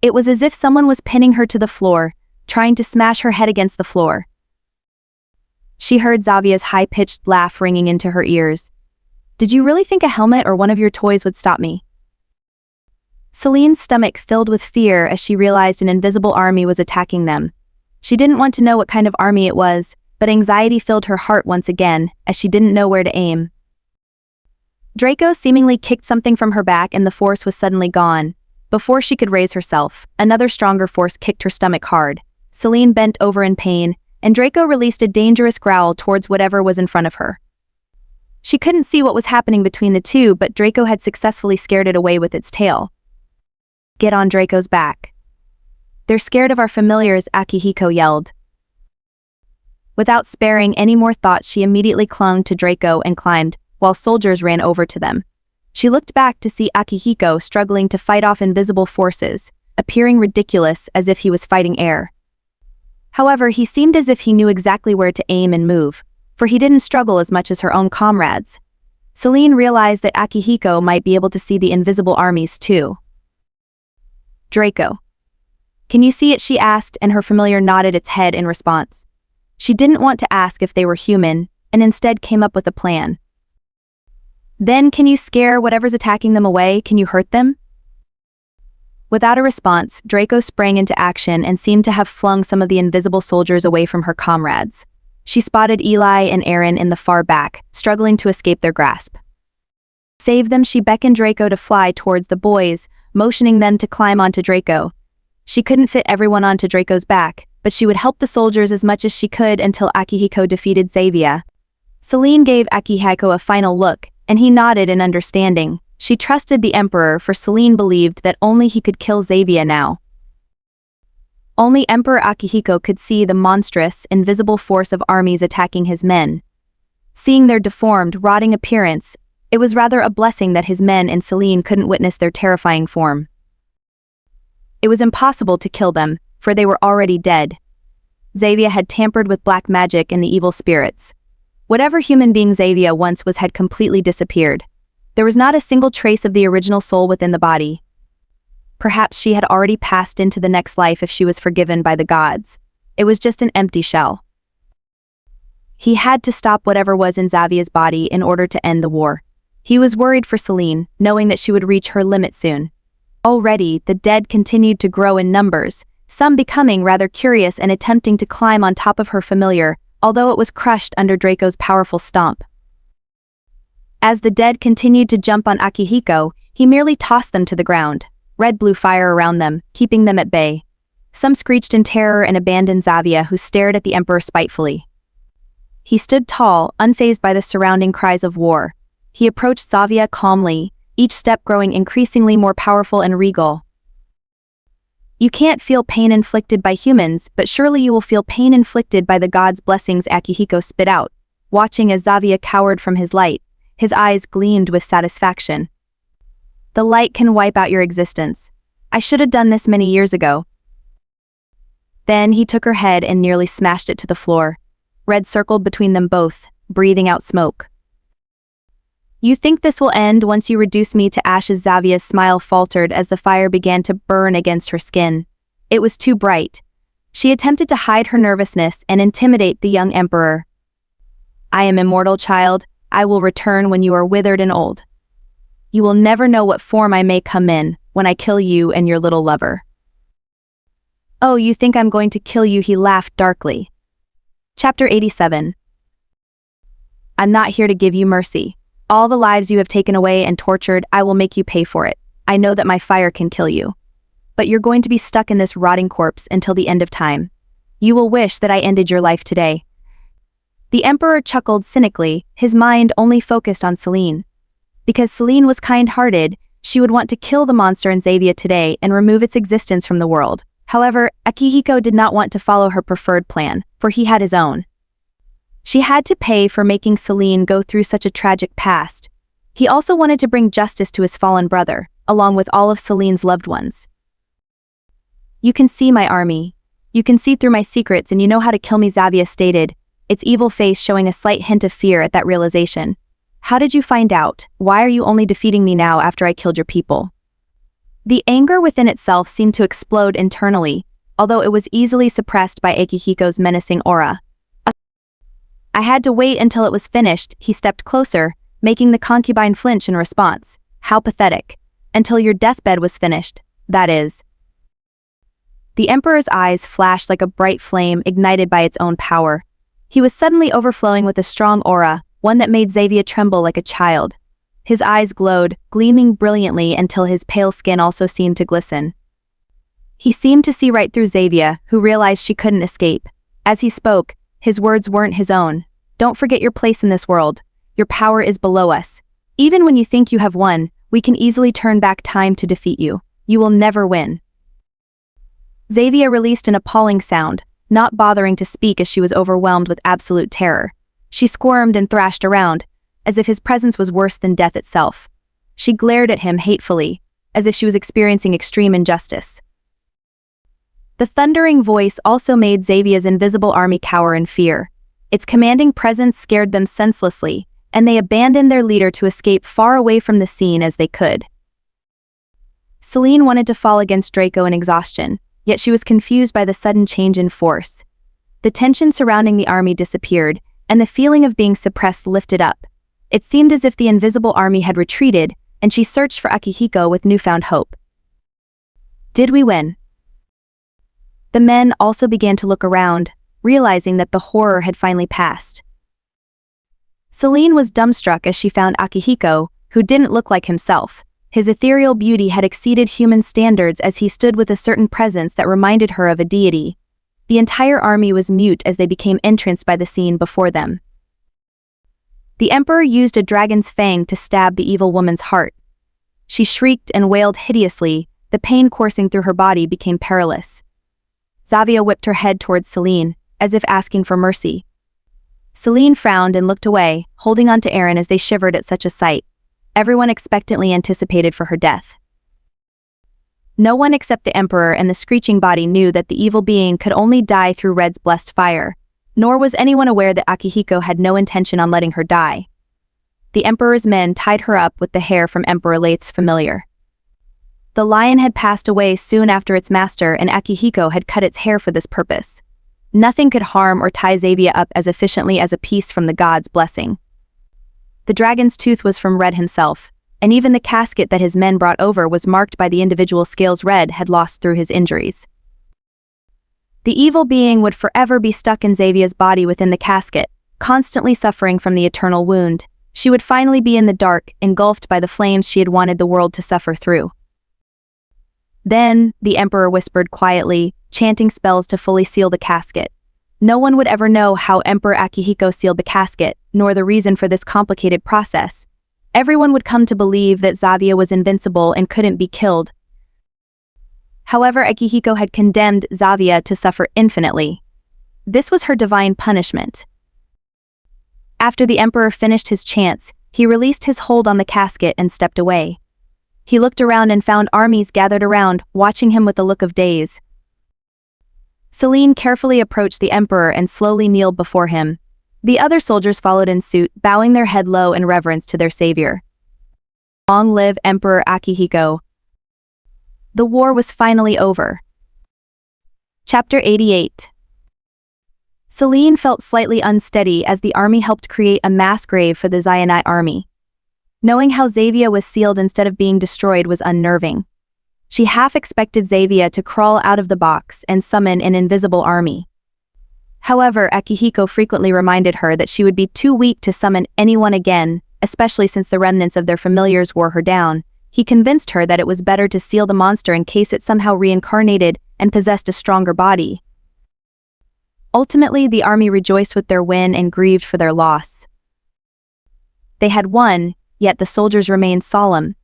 It was as if someone was pinning her to the floor, trying to smash her head against the floor. She heard Xavier's high-pitched laugh ringing into her ears. "Did you really think a helmet or one of your toys would stop me?" Celine's stomach filled with fear as she realized an invisible army was attacking them. She didn't want to know what kind of army it was, but anxiety filled her heart once again, as she didn't know where to aim. Draco seemingly kicked something from her back and the force was suddenly gone. Before she could raise herself, another stronger force kicked her stomach hard. Celine bent over in pain, and Draco released a dangerous growl towards whatever was in front of her. She couldn't see what was happening between the two, but Draco had successfully scared it away with its tail. "Get on Draco's back." "They're scared of our familiars," Akihiko yelled. Without sparing any more thought, she immediately clung to Draco and climbed, while soldiers ran over to them. She looked back to see Akihiko struggling to fight off invisible forces, appearing ridiculous as if he was fighting air. However, he seemed as if he knew exactly where to aim and move, for he didn't struggle as much as her own comrades. Celine realized that Akihiko might be able to see the invisible armies too. "Draco. Can you see it?" she asked, and her familiar nodded its head in response. She didn't want to ask if they were human, and instead came up with a plan. "Then can you scare whatever's attacking them away? Can you hurt them?" Without a response, Draco sprang into action and seemed to have flung some of the invisible soldiers away from her comrades. She spotted Eli and Aaron in the far back, struggling to escape their grasp. "Save them," she beckoned Draco to fly towards the boys, motioning them to climb onto Draco. She couldn't fit everyone onto Draco's back, but she would help the soldiers as much as she could until Akihiko defeated Xavier. Celine gave Akihiko a final look, and he nodded in understanding. She trusted the Emperor, for Celine believed that only he could kill Xavier now. Only Emperor Akihiko could see the monstrous, invisible force of armies attacking his men. Seeing their deformed, rotting appearance, it was rather a blessing that his men and Celine couldn't witness their terrifying form. It was impossible to kill them, for they were already dead. Xavier had tampered with black magic and the evil spirits. Whatever human being Xavier once was had completely disappeared. There was not a single trace of the original soul within the body. Perhaps she had already passed into the next life if she was forgiven by the gods. It was just an empty shell. He had to stop whatever was in Xavier's body in order to end the war. He was worried for Celine, knowing that she would reach her limit soon. Already, the dead continued to grow in numbers, some becoming rather curious and attempting to climb on top of her familiar, although it was crushed under Draco's powerful stomp. As the dead continued to jump on Akihiko, he merely tossed them to the ground. Red blew fire around them, keeping them at bay. Some screeched in terror and abandoned Xavier, who stared at the Emperor spitefully. He stood tall, unfazed by the surrounding cries of war. He approached Xavier calmly, each step growing increasingly more powerful and regal. "You can't feel pain inflicted by humans, but surely you will feel pain inflicted by the gods' blessings," Akihiko spit out, watching as Xavier cowered from his light. His eyes gleamed with satisfaction. "The light can wipe out your existence. I should have done this many years ago." Then he took her head and nearly smashed it to the floor. Red circled between them both, breathing out smoke. "You think this will end once you reduce me to ashes?" Xavier's smile faltered as the fire began to burn against her skin. It was too bright. She attempted to hide her nervousness and intimidate the young Emperor. "I am immortal, child. I will return when you are withered and old. You will never know what form I may come in when I kill you and your little lover." "Oh, you think I'm going to kill you?" he laughed darkly. Chapter 87. I'm not here to give you mercy. All the lives you have taken away and tortured, I will make you pay for it. I know that my fire can kill you. But you're going to be stuck in this rotting corpse until the end of time. You will wish that I ended your life today." The emperor chuckled cynically, his mind only focused on Celine. Because Celine was kind-hearted, she would want to kill the monster in Xavier today and remove its existence from the world. However, Akihiko did not want to follow her preferred plan, for he had his own. She had to pay for making Celine go through such a tragic past. He also wanted to bring justice to his fallen brother, along with all of Celine's loved ones. "You can see my army. You can see through my secrets and you know how to kill me," Xavier stated, its evil face showing a slight hint of fear at that realization. "How did you find out? Why are you only defeating me now after I killed your people?" The anger within itself seemed to explode internally, although it was easily suppressed by Akihiko's menacing aura. "I had to wait until it was finished," he stepped closer, making the concubine flinch in response. "How pathetic. Until your deathbed was finished, that is." The emperor's eyes flashed like a bright flame ignited by its own power. He was suddenly overflowing with a strong aura, one that made Xavier tremble like a child. His eyes glowed, gleaming brilliantly until his pale skin also seemed to glisten. He seemed to see right through Xavier, who realized she couldn't escape. As he spoke, his words weren't his own. "Don't forget your place in this world. Your power is below us. Even when you think you have won, we can easily turn back time to defeat you. You will never win." Xavier released an appalling sound, not bothering to speak as she was overwhelmed with absolute terror. She squirmed and thrashed around, as if his presence was worse than death itself. She glared at him hatefully, as if she was experiencing extreme injustice. The thundering voice also made Xavier's invisible army cower in fear. Its commanding presence scared them senselessly, and they abandoned their leader to escape far away from the scene as they could. Celine wanted to fall against Draco in exhaustion, yet she was confused by the sudden change in force. The tension surrounding the army disappeared, and the feeling of being suppressed lifted up. It seemed as if the invisible army had retreated, and she searched for Akihiko with newfound hope. "Did we win?" The men also began to look around, realizing that the horror had finally passed. Celine was dumbstruck as she found Akihiko, who didn't look like himself. His ethereal beauty had exceeded human standards as he stood with a certain presence that reminded her of a deity. The entire army was mute as they became entranced by the scene before them. The emperor used a dragon's fang to stab the evil woman's heart. She shrieked and wailed hideously, the pain coursing through her body became perilous. Xavier whipped her head towards Celine, as if asking for mercy. Celine frowned and looked away, holding on to Aaron as they shivered at such a sight. Everyone expectantly anticipated for her death. No one except the emperor and the screeching body knew that the evil being could only die through Red's blessed fire, nor was anyone aware that Akihiko had no intention on letting her die. The emperor's men tied her up with the hair from Emperor Late's familiar. The lion had passed away soon after its master, and Akihiko had cut its hair for this purpose. Nothing could harm or tie Xavier up as efficiently as a piece from the god's blessing. The dragon's tooth was from Red himself, and even the casket that his men brought over was marked by the individual scales Red had lost through his injuries. The evil being would forever be stuck in Xavier's body within the casket, constantly suffering from the eternal wound. She would finally be in the dark, engulfed by the flames she had wanted the world to suffer through. Then, the emperor whispered quietly, chanting spells to fully seal the casket. No one would ever know how Emperor Akihiko sealed the casket, nor the reason for this complicated process. Everyone would come to believe that Xavier was invincible and couldn't be killed. However, Akihiko had condemned Xavier to suffer infinitely. This was her divine punishment. After the emperor finished his chants, he released his hold on the casket and stepped away. He looked around and found armies gathered around, watching him with a look of daze. Celine carefully approached the emperor and slowly kneeled before him. The other soldiers followed in suit, bowing their head low in reverence to their savior. Long live Emperor Akihiko. The war was finally over. Chapter 88. Celine felt slightly unsteady as the army helped create a mass grave for the Xionite army. Knowing how Xavier was sealed instead of being destroyed was unnerving. She half expected Xavier to crawl out of the box and summon an invisible army. However, Akihiko frequently reminded her that she would be too weak to summon anyone again, especially since the remnants of their familiars wore her down. He convinced her that it was better to seal the monster in case it somehow reincarnated and possessed a stronger body. Ultimately, the army rejoiced with their win and grieved for their loss. They had won, yet the soldiers remained solemn.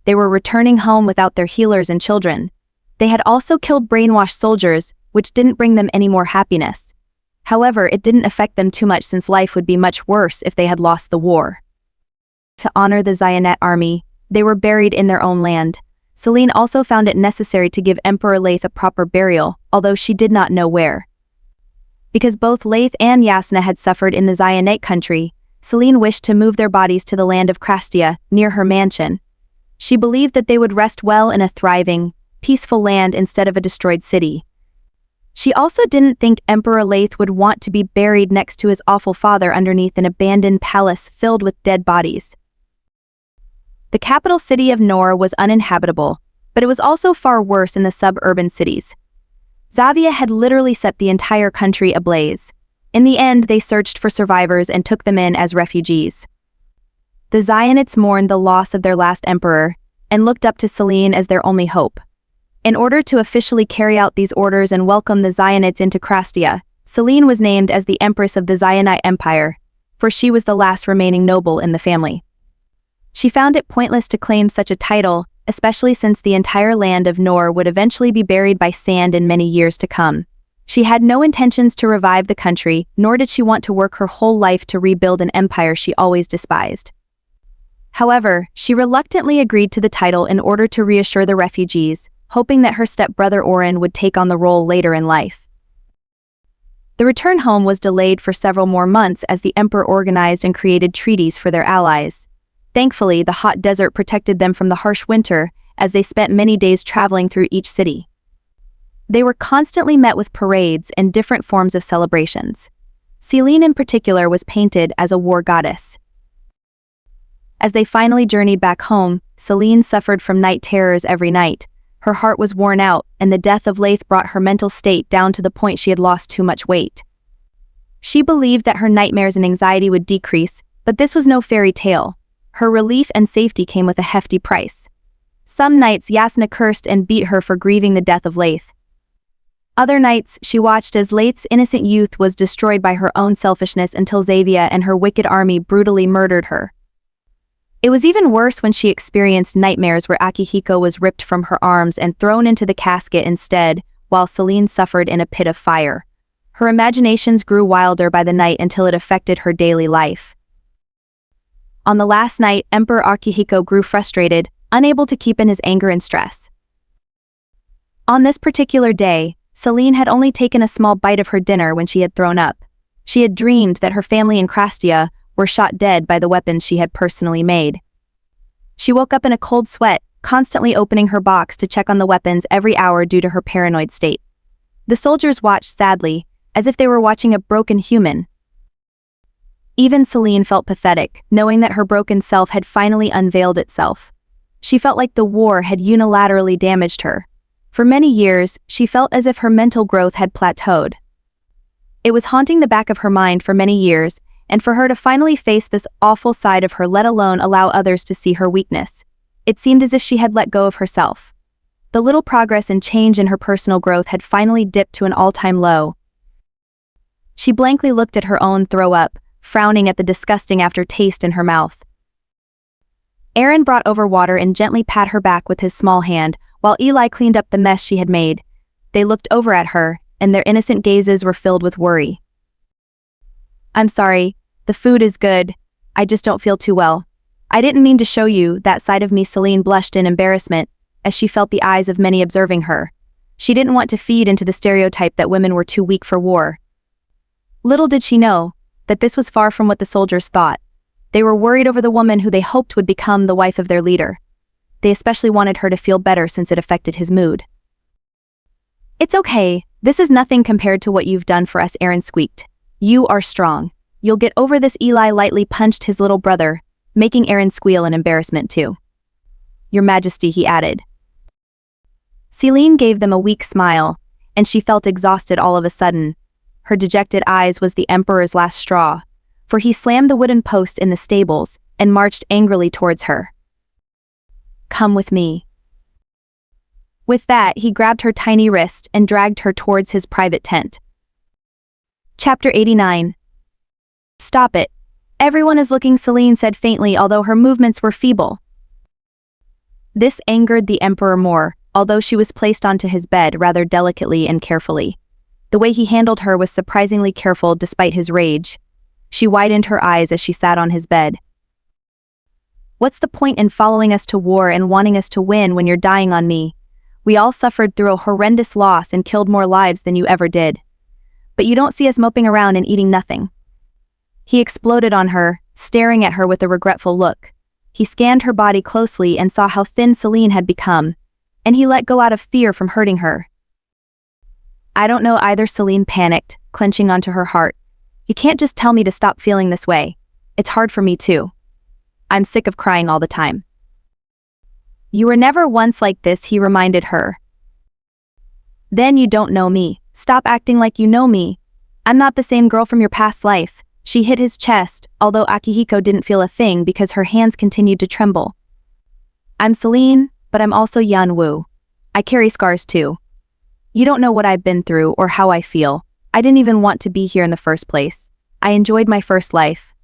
They were returning home without their healers and children. They had also killed brainwashed soldiers, which didn't bring them any more happiness. However, it didn't affect them too much since life would be much worse if they had lost the war. To honor the Zionite army, they were buried in their own land. Celine also found it necessary to give Emperor Leith a proper burial, although she did not know where. Because both Leith and Yasna had suffered in the Zionite country, Celine wished to move their bodies to the land of Krastia, near her mansion. She believed that they would rest well in a thriving, peaceful land instead of a destroyed city. She also didn't think Emperor Leith would want to be buried next to his awful father underneath an abandoned palace filled with dead bodies. The capital city of Nor was uninhabitable, but it was also far worse in the suburban cities. Xavier had literally set the entire country ablaze. In the end, they searched for survivors and took them in as refugees. The Zionites mourned the loss of their last emperor and looked up to Celine as their only hope. In order to officially carry out these orders and welcome the Zionites into Krastia, Celine was named as the Empress of the Zionite Empire, for she was the last remaining noble in the family. She found it pointless to claim such a title, especially since the entire land of Nor would eventually be buried by sand in many years to come. She had no intentions to revive the country, nor did she want to work her whole life to rebuild an empire she always despised. However, she reluctantly agreed to the title in order to reassure the refugees, hoping that her stepbrother Oren would take on the role later in life. The return home was delayed for several more months as the emperor organized and created treaties for their allies. Thankfully, the hot desert protected them from the harsh winter, as they spent many days traveling through each city. They were constantly met with parades and different forms of celebrations. Celine in particular was painted as a war goddess. As they finally journeyed back home, Celine suffered from night terrors every night. Her heart was worn out, and the death of Leith brought her mental state down to the point she had lost too much weight. She believed that her nightmares and anxiety would decrease, but this was no fairy tale. Her relief and safety came with a hefty price. Some nights Yasna cursed and beat her for grieving the death of Leith. Other nights, she watched as Leith's innocent youth was destroyed by her own selfishness until Xavier and her wicked army brutally murdered her. It was even worse when she experienced nightmares where Akihiko was ripped from her arms and thrown into the casket instead, while Celine suffered in a pit of fire. Her imaginations grew wilder by the night until it affected her daily life. On the last night, Emperor Akihiko grew frustrated, unable to keep in his anger and stress. On this particular day, Celine had only taken a small bite of her dinner when she had thrown up. She had dreamed that her family in Krastia were shot dead by the weapons she had personally made. She woke up in a cold sweat, constantly opening her box to check on the weapons every hour due to her paranoid state. The soldiers watched sadly, as if they were watching a broken human. Even Celine felt pathetic, knowing that her broken self had finally unveiled itself. She felt like the war had unilaterally damaged her. For many years, she felt as if her mental growth had plateaued. It was haunting the back of her mind for many years, and for her to finally face this awful side of her, let alone allow others to see her weakness. It seemed as if she had let go of herself. The little progress and change in her personal growth had finally dipped to an all-time low. She blankly looked at her own throw-up, frowning at the disgusting aftertaste in her mouth. Aaron brought over water and gently pat her back with his small hand, while Eli cleaned up the mess she had made. They looked over at her, and their innocent gazes were filled with worry. "I'm sorry, the food is good, I just don't feel too well. I didn't mean to show you that side of me." Celine blushed in embarrassment, as she felt the eyes of many observing her. She didn't want to feed into the stereotype that women were too weak for war. Little did she know that this was far from what the soldiers thought. They were worried over the woman who they hoped would become the wife of their leader. They especially wanted her to feel better since it affected his mood. "It's okay, this is nothing compared to what you've done for us," Aaron squeaked. "You are strong. You'll get over this." Eli lightly punched his little brother, making Aaron squeal in embarrassment too. "Your Majesty," he added. Celine gave them a weak smile, and she felt exhausted all of a sudden. Her dejected eyes was the Emperor's last straw, for he slammed the wooden post in the stables, and marched angrily towards her. "Come with me." With that, he grabbed her tiny wrist and dragged her towards his private tent. Chapter 89. "Stop it. Everyone is looking," Celine said faintly, although her movements were feeble. This angered the Emperor more, although she was placed onto his bed rather delicately and carefully. The way he handled her was surprisingly careful despite his rage. She widened her eyes as she sat on his bed. "What's the point in following us to war and wanting us to win when you're dying on me? We all suffered through a horrendous loss and killed more lives than you ever did. But you don't see us moping around and eating nothing." He exploded on her, staring at her with a regretful look. He scanned her body closely and saw how thin Celine had become, and he let go out of fear from hurting her. "I don't know either," Celine panicked, clenching onto her heart. "You can't just tell me to stop feeling this way. It's hard for me too. I'm sick of crying all the time." "You were never once like this," he reminded her. "Then you don't know me. Stop acting like you know me. I'm not the same girl from your past life." She hit his chest, although Akihiko didn't feel a thing because her hands continued to tremble. "I'm Celine, but I'm also Yanwu. I carry scars too. You don't know what I've been through or how I feel. I didn't even want to be here in the first place. I enjoyed my first life."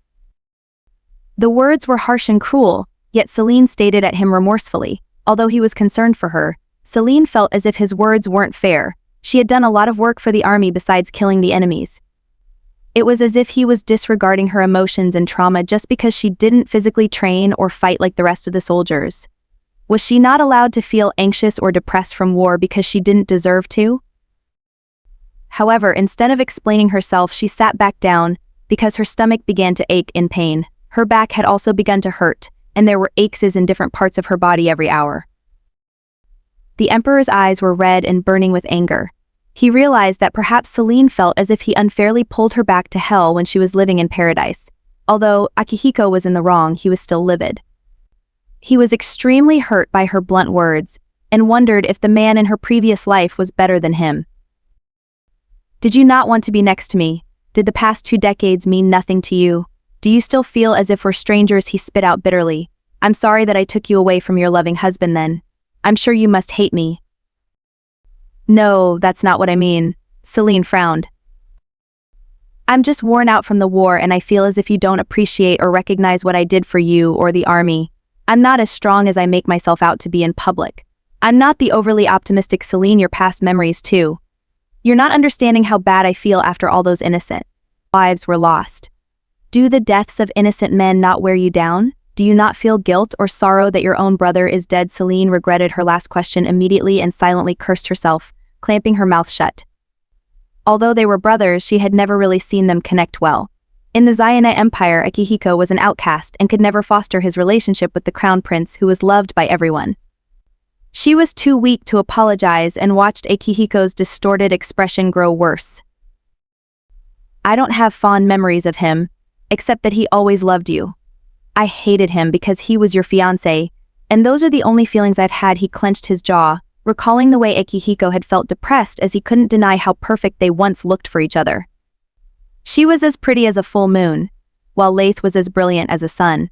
The words were harsh and cruel, yet Celine stated at him remorsefully. Although he was concerned for her, Celine felt as if his words weren't fair. She had done a lot of work for the army besides killing the enemies. It was as if he was disregarding her emotions and trauma just because she didn't physically train or fight like the rest of the soldiers. Was she not allowed to feel anxious or depressed from war because she didn't deserve to? However, instead of explaining herself, she sat back down because her stomach began to ache in pain. Her back had also begun to hurt, and there were aches in different parts of her body every hour. The Emperor's eyes were red and burning with anger. He realized that perhaps Celine felt as if he unfairly pulled her back to hell when she was living in paradise. Although Akihiko was in the wrong, he was still livid. He was extremely hurt by her blunt words, and wondered if the man in her previous life was better than him. "Did you not want to be next to me? Did the past 2 decades mean nothing to you? Do you still feel as if we're strangers?" he spit out bitterly. "I'm sorry that I took you away from your loving husband then. I'm sure you must hate me." "No, that's not what I mean," Celine frowned. "I'm just worn out from the war and I feel as if you don't appreciate or recognize what I did for you or the army. I'm not as strong as I make myself out to be in public. I'm not the overly optimistic Celine your past memories too. You're not understanding how bad I feel after all those innocent lives were lost. Do the deaths of innocent men not wear you down? Do you not feel guilt or sorrow that your own brother is dead?" Celine regretted her last question immediately and silently cursed herself, clamping her mouth shut. Although they were brothers, she had never really seen them connect well. In the Zaina Empire, Akihiko was an outcast and could never foster his relationship with the crown prince who was loved by everyone. She was too weak to apologize and watched Akihiko's distorted expression grow worse. "I don't have fond memories of him, except that he always loved you. I hated him because he was your fiancé, and those are the only feelings I've had." He clenched his jaw, recalling the way Akihiko had felt depressed as he couldn't deny how perfect they once looked for each other. She was as pretty as a full moon, while Laith was as brilliant as a sun.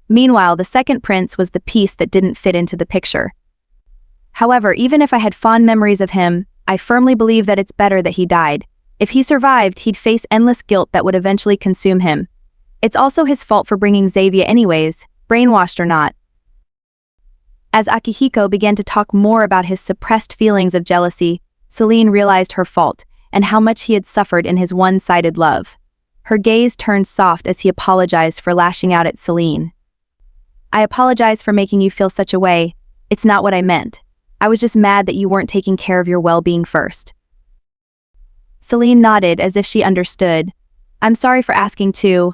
Meanwhile, the second prince was the piece that didn't fit into the picture. "However, even if I had fond memories of him, I firmly believe that it's better that he died. If he survived, he'd face endless guilt that would eventually consume him. It's also his fault for bringing Xavier anyways, brainwashed or not." As Akihiko began to talk more about his suppressed feelings of jealousy, Celine realized her fault and how much he had suffered in his one-sided love. Her gaze turned soft as he apologized for lashing out at Celine. "I apologize for making you feel such a way. It's not what I meant. I was just mad that you weren't taking care of your well-being first." Celine nodded as if she understood. "I'm sorry for asking too.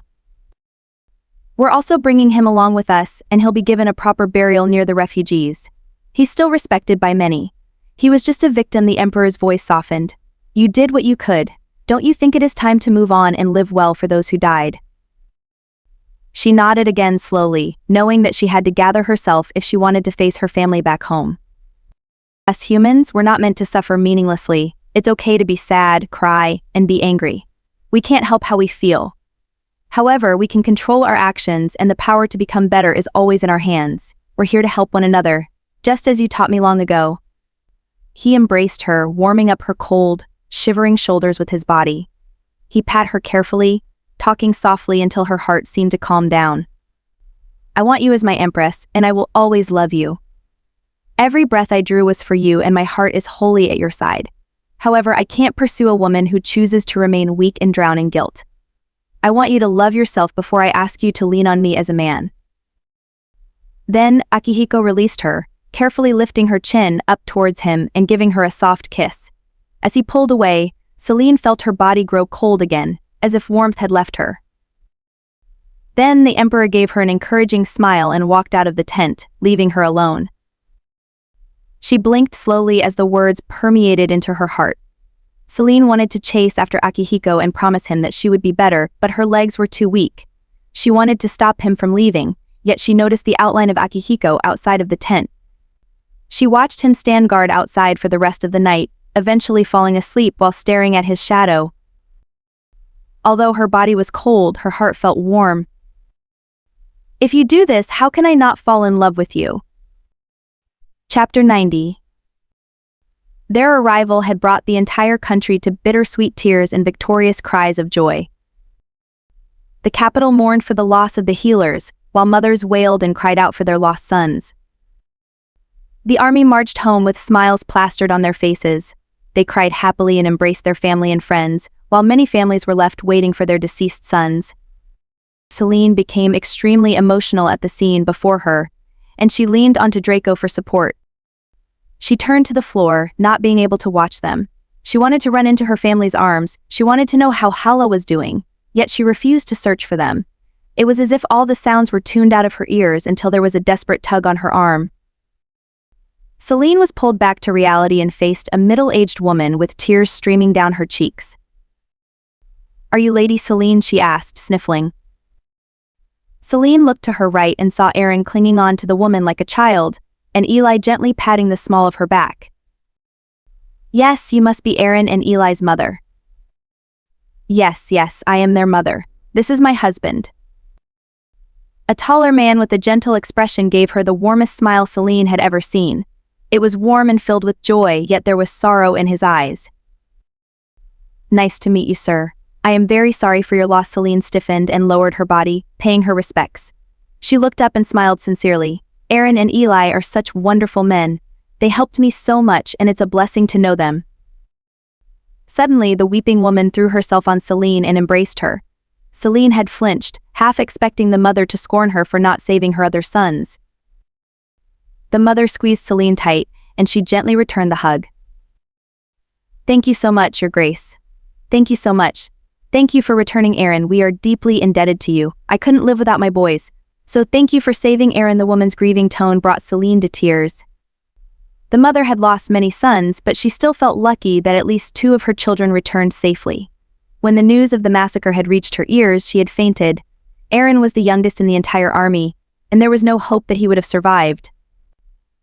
We're also bringing him along with us, and he'll be given a proper burial near the refugees. He's still respected by many. He was just a victim." The Emperor's voice softened. "You did what you could. Don't you think it is time to move on and live well for those who died?" She nodded again slowly, knowing that she had to gather herself if she wanted to face her family back home. Us humans, we're not meant to suffer meaninglessly. It's okay to be sad, cry, and be angry. We can't help how we feel. However, we can control our actions, and the power to become better is always in our hands. We're here to help one another, just as you taught me long ago." He embraced her, warming up her cold, shivering shoulders with his body. He pat her carefully, talking softly until her heart seemed to calm down. "I want you as my empress, and I will always love you. Every breath I drew was for you, and my heart is wholly at your side. However, I can't pursue a woman who chooses to remain weak and drown in guilt. I want you to love yourself before I ask you to lean on me as a man." Then, Akihiko released her, carefully lifting her chin up towards him and giving her a soft kiss. As he pulled away, Celine felt her body grow cold again, as if warmth had left her. Then the emperor gave her an encouraging smile and walked out of the tent, leaving her alone. She blinked slowly as the words permeated into her heart. Celine wanted to chase after Akihiko and promise him that she would be better, but her legs were too weak. She wanted to stop him from leaving, yet she noticed the outline of Akihiko outside of the tent. She watched him stand guard outside for the rest of the night, eventually falling asleep while staring at his shadow. Although her body was cold, her heart felt warm. "If you do this, how can I not fall in love with you?" Chapter 90. Their arrival had brought the entire country to bittersweet tears and victorious cries of joy. The capital mourned for the loss of the healers, while mothers wailed and cried out for their lost sons. The army marched home with smiles plastered on their faces. They cried happily and embraced their family and friends, while many families were left waiting for their deceased sons. Celine became extremely emotional at the scene before her, and she leaned onto Draco for support. She turned to the floor, not being able to watch them. She wanted to run into her family's arms. She wanted to know how Hala was doing, yet she refused to search for them. It was as if all the sounds were tuned out of her ears until there was a desperate tug on her arm. Celine was pulled back to reality and faced a middle-aged woman with tears streaming down her cheeks. "Are you Lady Celine?" she asked, sniffling. Celine looked to her right and saw Aaron clinging on to the woman like a child, and Eli gently patting the small of her back. "Yes, you must be Aaron and Eli's mother." Yes, I am their mother. This is my husband." A taller man with a gentle expression gave her the warmest smile Celine had ever seen. It was warm and filled with joy, yet there was sorrow in his eyes. "Nice to meet you, sir. I am very sorry for your loss." Celine stiffened and lowered her body, paying her respects. She looked up and smiled sincerely. "Aaron and Eli are such wonderful men. They helped me so much, and it's a blessing to know them." Suddenly, the weeping woman threw herself on Celine and embraced her. Celine had flinched, half expecting the mother to scorn her for not saving her other sons. The mother squeezed Celine tight, and she gently returned the hug. "Thank you so much, Your Grace. Thank you so much. Thank you for returning Aaron. We are deeply indebted to you. I couldn't live without my boys. So thank you for saving Aaron." The woman's grieving tone brought Celine to tears. The mother had lost many sons, but she still felt lucky that at least 2 of her children returned safely. When the news of the massacre had reached her ears, she had fainted. Aaron was the youngest in the entire army, and there was no hope that he would have survived.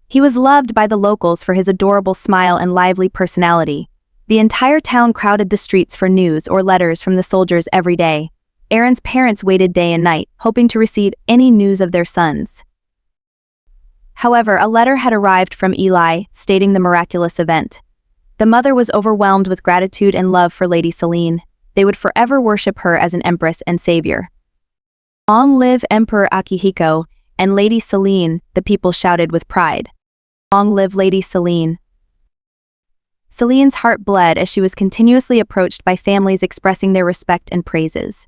He was loved by the locals for his adorable smile and lively personality. The entire town crowded the streets for news or letters from the soldiers every day. Aaron's parents waited day and night, hoping to receive any news of their sons. However, a letter had arrived from Eli, stating the miraculous event. The mother was overwhelmed with gratitude and love for Lady Celine. They would forever worship her as an empress and savior. "Long live Emperor Akihiko and Lady Celine," the people shouted with pride. "Long live Lady Celine." Celine's heart bled as she was continuously approached by families expressing their respect and praises.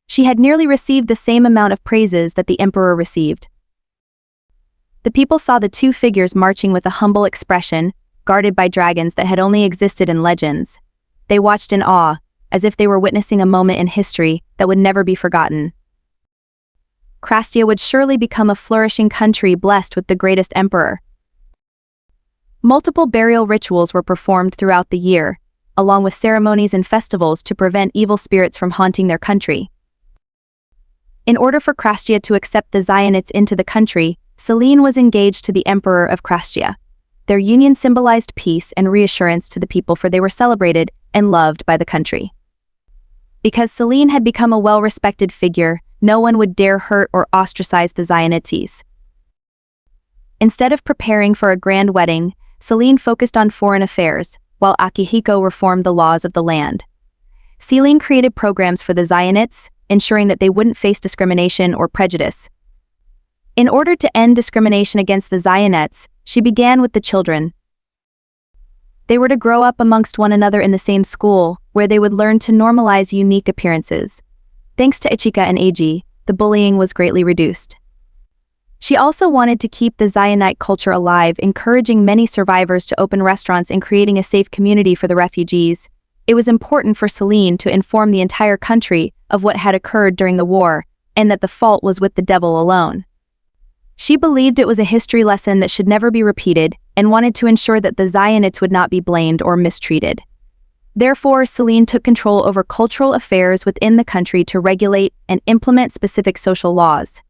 She had nearly received the same amount of praises that the emperor received. The people saw the 2 figures marching with a humble expression, guarded by dragons that had only existed in legends. They watched in awe, as if they were witnessing a moment in history that would never be forgotten. Krastia would surely become a flourishing country blessed with the greatest emperor. Multiple burial rituals were performed throughout the year, along with ceremonies and festivals to prevent evil spirits from haunting their country. In order for Krastia to accept the Zionites into the country, Celine was engaged to the Emperor of Krastia. Their union symbolized peace and reassurance to the people, for they were celebrated and loved by the country. Because Celine had become a well-respected figure, no one would dare hurt or ostracize the Zainites. Instead of preparing for a grand wedding, Celine focused on foreign affairs, while Akihiko reformed the laws of the land. Celine created programs for the Zainites, ensuring that they wouldn't face discrimination or prejudice. In order to end discrimination against the Zainites, she began with the children. They were to grow up amongst one another in the same school, where they would learn to normalize unique appearances. Thanks to Ichika and Eiji, the bullying was greatly reduced. She also wanted to keep the Zainite culture alive, encouraging many survivors to open restaurants and creating a safe community for the refugees. It was important for Celine to inform the entire country of what had occurred during the war, and that the fault was with the devil alone. She believed it was a history lesson that should never be repeated, and wanted to ensure that the Zainites would not be blamed or mistreated. Therefore, Celine took control over cultural affairs within the country to regulate and implement specific social laws.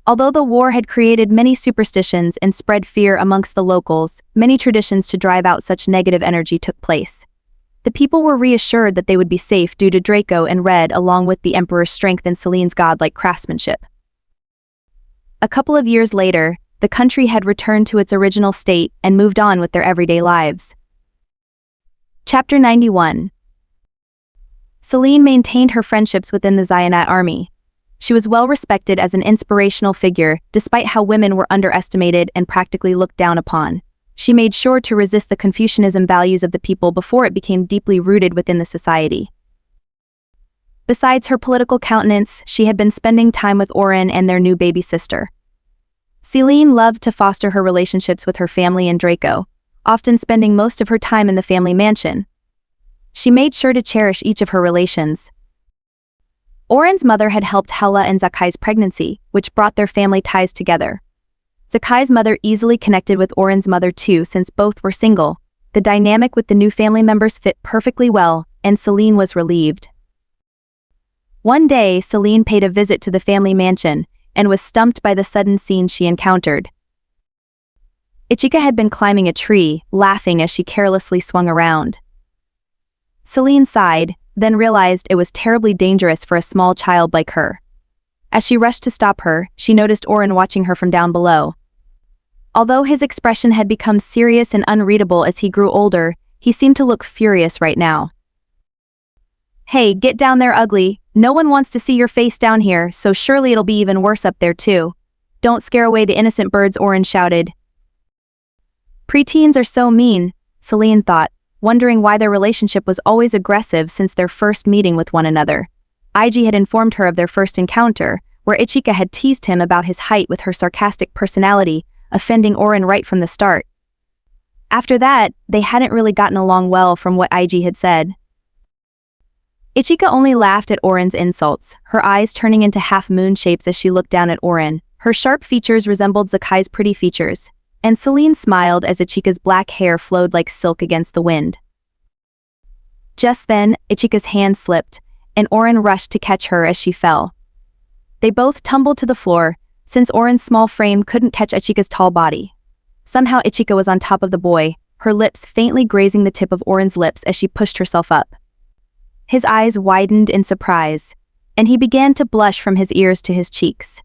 Although the war had created many superstitions and spread fear amongst the locals, many traditions to drive out such negative energy took place. The people were reassured that they would be safe due to Draco and Red, along with the Emperor's strength and Celine's godlike craftsmanship. A couple of years later, the country had returned to its original state and moved on with their everyday lives. Chapter 91. Celine maintained her friendships within the Zainite army. She was well respected as an inspirational figure, despite how women were underestimated and practically looked down upon. She made sure to resist the Confucianism values of the people before it became deeply rooted within the society. Besides her political countenance, she had been spending time with Orin and their new baby sister. Celine loved to foster her relationships with her family and Draco, often spending most of her time in the family mansion. She made sure to cherish each of her relations. Orin's mother had helped Hella and Zakai's pregnancy, which brought their family ties together. Zakai's mother easily connected with Orin's mother too, since both were single. The dynamic with the new family members fit perfectly well, and Celine was relieved. One day, Celine paid a visit to the family mansion, and was stumped by the sudden scene she encountered. Ichika had been climbing a tree, laughing as she carelessly swung around. Celine sighed, then realized it was terribly dangerous for a small child like her. As she rushed to stop her, she noticed Orin watching her from down below. Although his expression had become serious and unreadable as he grew older, he seemed to look furious right now. "Hey, get down there, ugly. No one wants to see your face down here, so surely it'll be even worse up there too. Don't scare away the innocent birds," Orin shouted. Preteens are so mean, Celine thought, wondering why their relationship was always aggressive since their first meeting with one another. Eiji had informed her of their first encounter, where Ichika had teased him about his height with her sarcastic personality, offending Orin right from the start. After that, they hadn't really gotten along well from what Eiji had said. Ichika only laughed at Orin's insults, her eyes turning into half-moon shapes as she looked down at Orin. Her sharp features resembled Zakai's pretty features, and Celine smiled as Ichika's black hair flowed like silk against the wind. Just then, Ichika's hand slipped, and Orin rushed to catch her as she fell. They both tumbled to the floor, since Orin's small frame couldn't catch Ichika's tall body. Somehow Ichika was on top of the boy, her lips faintly grazing the tip of Orin's lips as she pushed herself up. His eyes widened in surprise, and he began to blush from his ears to his cheeks.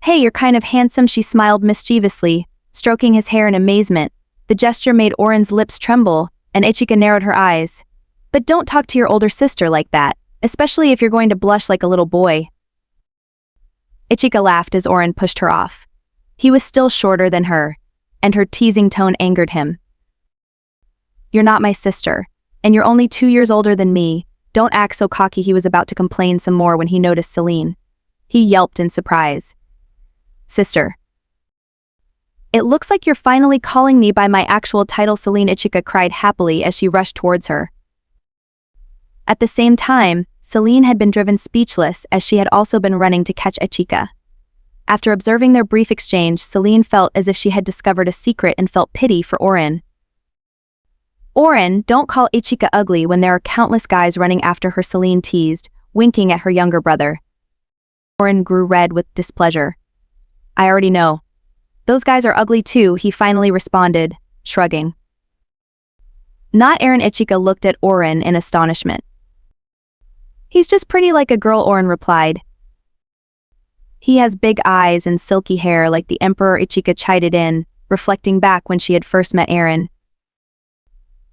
"Hey, you're kind of handsome," she smiled mischievously, stroking his hair in amazement. The gesture made Orin's lips tremble, and Ichika narrowed her eyes. "But don't talk to your older sister like that, especially if you're going to blush like a little boy." Ichika laughed as Orin pushed her off. He was still shorter than her, and her teasing tone angered him. "You're not my sister, and you're only 2 years older than me. Don't act so cocky." He was about to complain some more when he noticed Celine. He yelped in surprise. "Sister. It looks like you're finally calling me by my actual title," Celine. Ichika cried happily as she rushed towards her. At the same time, Celine had been driven speechless as she had also been running to catch Ichika. After observing their brief exchange, Celine felt as if she had discovered a secret and felt pity for Orin. "Orin, don't call Ichika ugly when there are countless guys running after her," Celine teased, winking at her younger brother. Orin grew red with displeasure. "I already know. Those guys are ugly too," he finally responded, shrugging. Not Aaron. Ichika looked at Oren in astonishment. He's just pretty like a girl, Oren replied. He has big eyes and silky hair like the emperor, Ichika chided in, reflecting back when she had first met Aaron.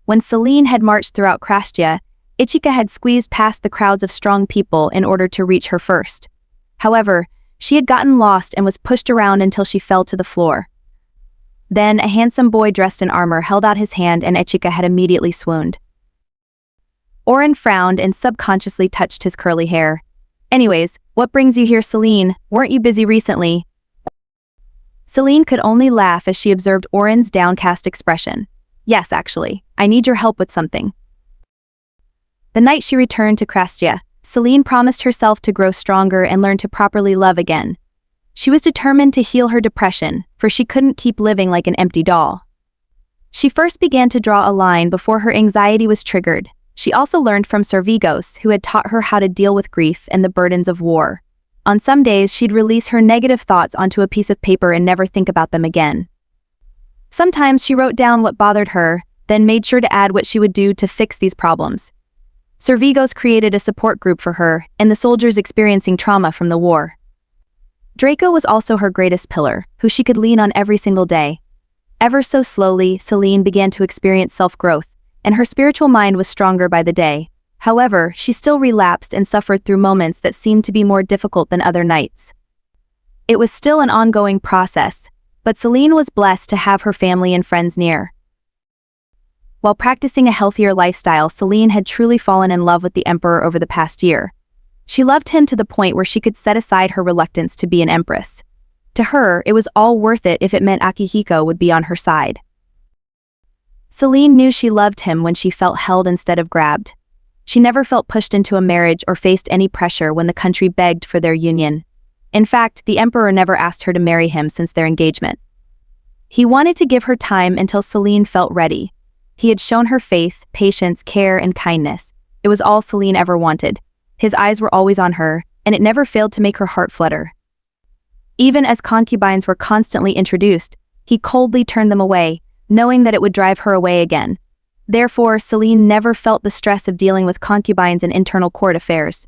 When Celine had marched throughout Krastia, Ichika had squeezed past the crowds of strong people in order to reach her first. However, she had gotten lost and was pushed around until she fell to the floor. Then a handsome boy dressed in armor held out his hand and Ichika had immediately swooned. Oren frowned and subconsciously touched his curly hair. Anyways, what brings you here, Celine? Weren't you busy recently? Celine could only laugh as she observed Oren's downcast expression. Yes, actually, I need your help with something. The night she returned to Krastia, Celine promised herself to grow stronger and learn to properly love again. She was determined to heal her depression, for she couldn't keep living like an empty doll. She first began to draw a line before her anxiety was triggered. She also learned from Servigos, who had taught her how to deal with grief and the burdens of war. On some days, she'd release her negative thoughts onto a piece of paper and never think about them again. Sometimes she wrote down what bothered her, then made sure to add what she would do to fix these problems. Servigos created a support group for her and the soldiers experiencing trauma from the war. Draco was also her greatest pillar, who she could lean on every single day. Ever so slowly, Celine began to experience self-growth, and her spiritual mind was stronger by the day. However, she still relapsed and suffered through moments that seemed to be more difficult than other nights. It was still an ongoing process, but Celine was blessed to have her family and friends near. While practicing a healthier lifestyle, Celine had truly fallen in love with the emperor over the past year. She loved him to the point where she could set aside her reluctance to be an empress. To her, it was all worth it if it meant Akihiko would be on her side. Celine knew she loved him when she felt held instead of grabbed. She never felt pushed into a marriage or faced any pressure when the country begged for their union. In fact, the emperor never asked her to marry him since their engagement. He wanted to give her time until Celine felt ready. He had shown her faith, patience, care, and kindness. It was all Celine ever wanted. His eyes were always on her, and it never failed to make her heart flutter. Even as concubines were constantly introduced, he coldly turned them away, knowing that it would drive her away again. Therefore, Celine never felt the stress of dealing with concubines and internal court affairs.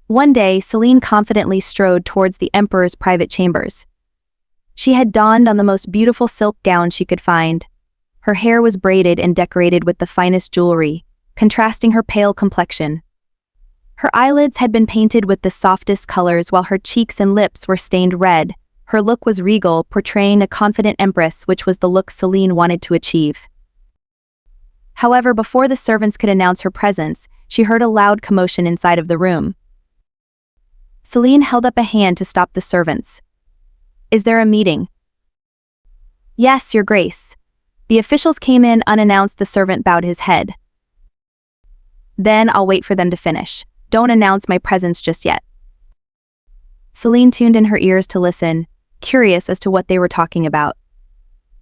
One day, Celine confidently strode towards the emperor's private chambers. She had donned on the most beautiful silk gown she could find. Her hair was braided and decorated with the finest jewelry, contrasting her pale complexion. Her eyelids had been painted with the softest colors while her cheeks and lips were stained red. Her look was regal, portraying a confident empress, which was the look Celine wanted to achieve. However, before the servants could announce her presence, she heard a loud commotion inside of the room. Celine held up a hand to stop the servants. "Is there a meeting?" "Yes, Your Grace." The officials came in unannounced. The servant bowed his head. "Then I'll wait for them to finish. Don't announce my presence just yet." Celine tuned in her ears to listen, curious as to what they were talking about.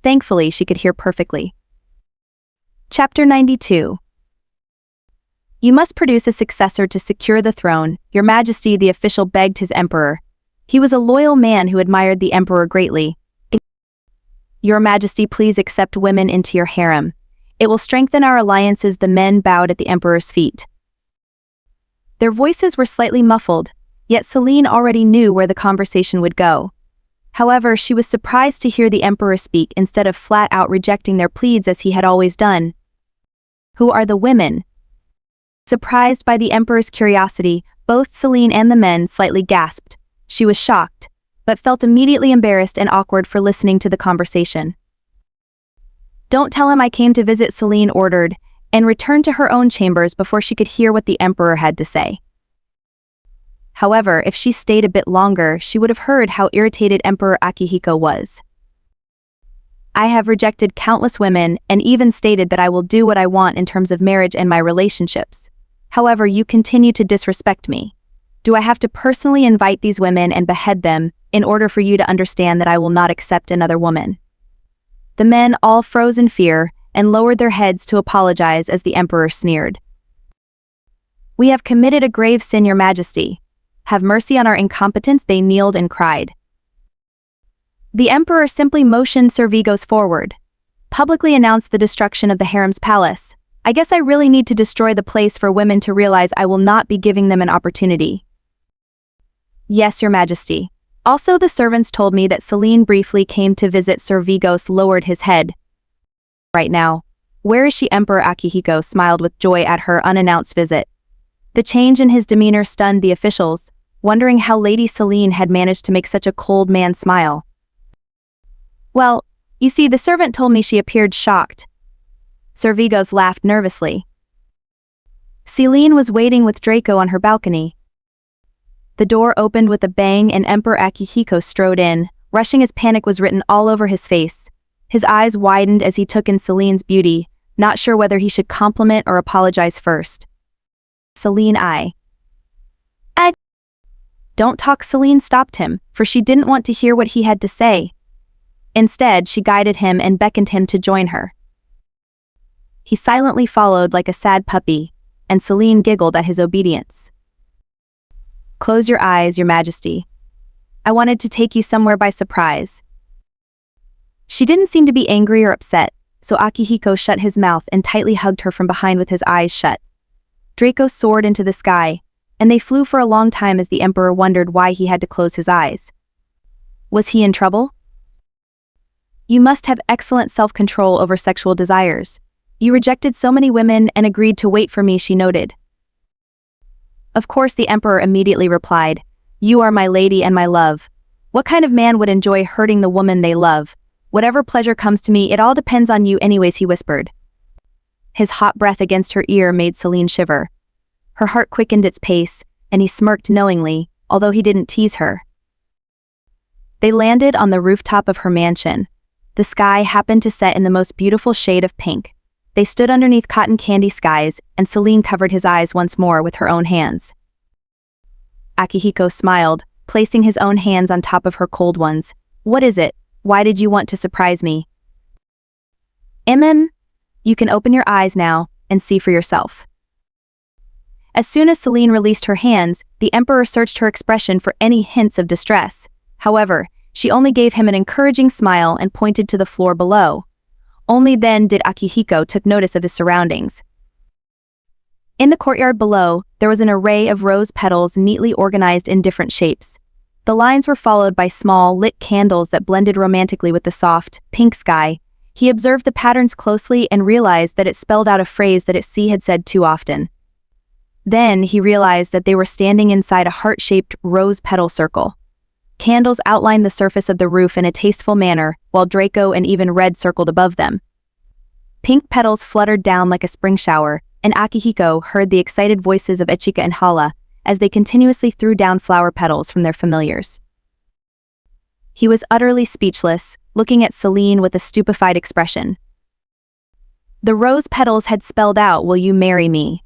Thankfully, she could hear perfectly. Chapter 92. "You must produce a successor to secure the throne, Your Majesty," the official begged his emperor. He was a loyal man who admired the emperor greatly. "Your Majesty, please accept women into your harem. It will strengthen our alliances." The men bowed at the emperor's feet. Their voices were slightly muffled, yet Celine already knew where the conversation would go. However, she was surprised to hear the emperor speak instead of flat-out rejecting their pleads as he had always done. "Who are the women?" Surprised by the emperor's curiosity, both Celine and the men slightly gasped. She was shocked, but felt immediately embarrassed and awkward for listening to the conversation. "Don't tell him I came to visit," Celine ordered, and returned to her own chambers before she could hear what the emperor had to say. However, if she stayed a bit longer, she would have heard how irritated Emperor Akihiko was. "I have rejected countless women and even stated that I will do what I want in terms of marriage and my relationships. However, you continue to disrespect me. Do I have to personally invite these women and behead them in order for you to understand that I will not accept another woman?" The men all froze in fear and lowered their heads to apologize as the emperor sneered. "We have committed a grave sin, Your Majesty. Have mercy on our incompetence." They kneeled and cried. The emperor simply motioned Servigos forward. publicly announced the destruction of the harem's palace. I guess I really need to destroy the place for women to realize I will not be giving them an opportunity. Yes, Your Majesty. Also, the servants told me that Celine briefly came to visit Sir Vigos lowered his head. Right now. Where is she? Emperor Akihiko smiled with joy at her unannounced visit. The change in his demeanor stunned the officials, wondering how Lady Celine had managed to make such a cold man smile. Well, you see, the servant told me she appeared shocked. Sir Vigos laughed nervously. Celine was waiting with Draco on her balcony. The door opened with a bang and Emperor Akihiko strode in, rushing as panic was written all over his face. His eyes widened as he took in Celine's beauty, not sure whether he should compliment or apologize first. Celine, Don't talk. Celine stopped him, for she didn't want to hear what he had to say. Instead, she guided him and beckoned him to join her. He silently followed like a sad puppy, and Celine giggled at his obedience. Close your eyes, Your Majesty. I wanted to take you somewhere by surprise. She didn't seem to be angry or upset, so Akihiko shut his mouth and tightly hugged her from behind with his eyes shut. Draco soared into the sky, and they flew for a long time as the Emperor wondered why he had to close his eyes. Was he in trouble? You must have excellent self-control over sexual desires. You rejected so many women and agreed to wait for me, she noted. Of course, the Emperor immediately replied, You are my lady and my love. What kind of man would enjoy hurting the woman they love? Whatever pleasure comes to me, it all depends on you anyways, he whispered. His hot breath against her ear made Celine shiver. Her heart quickened its pace, and he smirked knowingly, although he didn't tease her. They landed on the rooftop of her mansion. The sky happened to set in the most beautiful shade of pink. They stood underneath cotton candy skies, and Celine covered his eyes once more with her own hands. Akihiko smiled, placing his own hands on top of her cold ones. What is it? Why did you want to surprise me? You can open your eyes now, and see for yourself. As soon as Celine released her hands, the Emperor searched her expression for any hints of distress. However, she only gave him an encouraging smile and pointed to the floor below. Only then did Akihiko take notice of his surroundings. In the courtyard below, there was an array of rose petals neatly organized in different shapes. The lines were followed by small, lit candles that blended romantically with the soft, pink sky. He observed the patterns closely and realized that it spelled out a phrase that he had said too often. Then he realized that they were standing inside a heart-shaped rose petal circle. Candles outlined the surface of the roof in a tasteful manner, while Draco and even Red circled above them. Pink petals fluttered down like a spring shower, and Akihiko heard the excited voices of Echika and Hala as they continuously threw down flower petals from their familiars. He was utterly speechless, looking at Celine with a stupefied expression. The rose petals had spelled out, "Will you marry me?"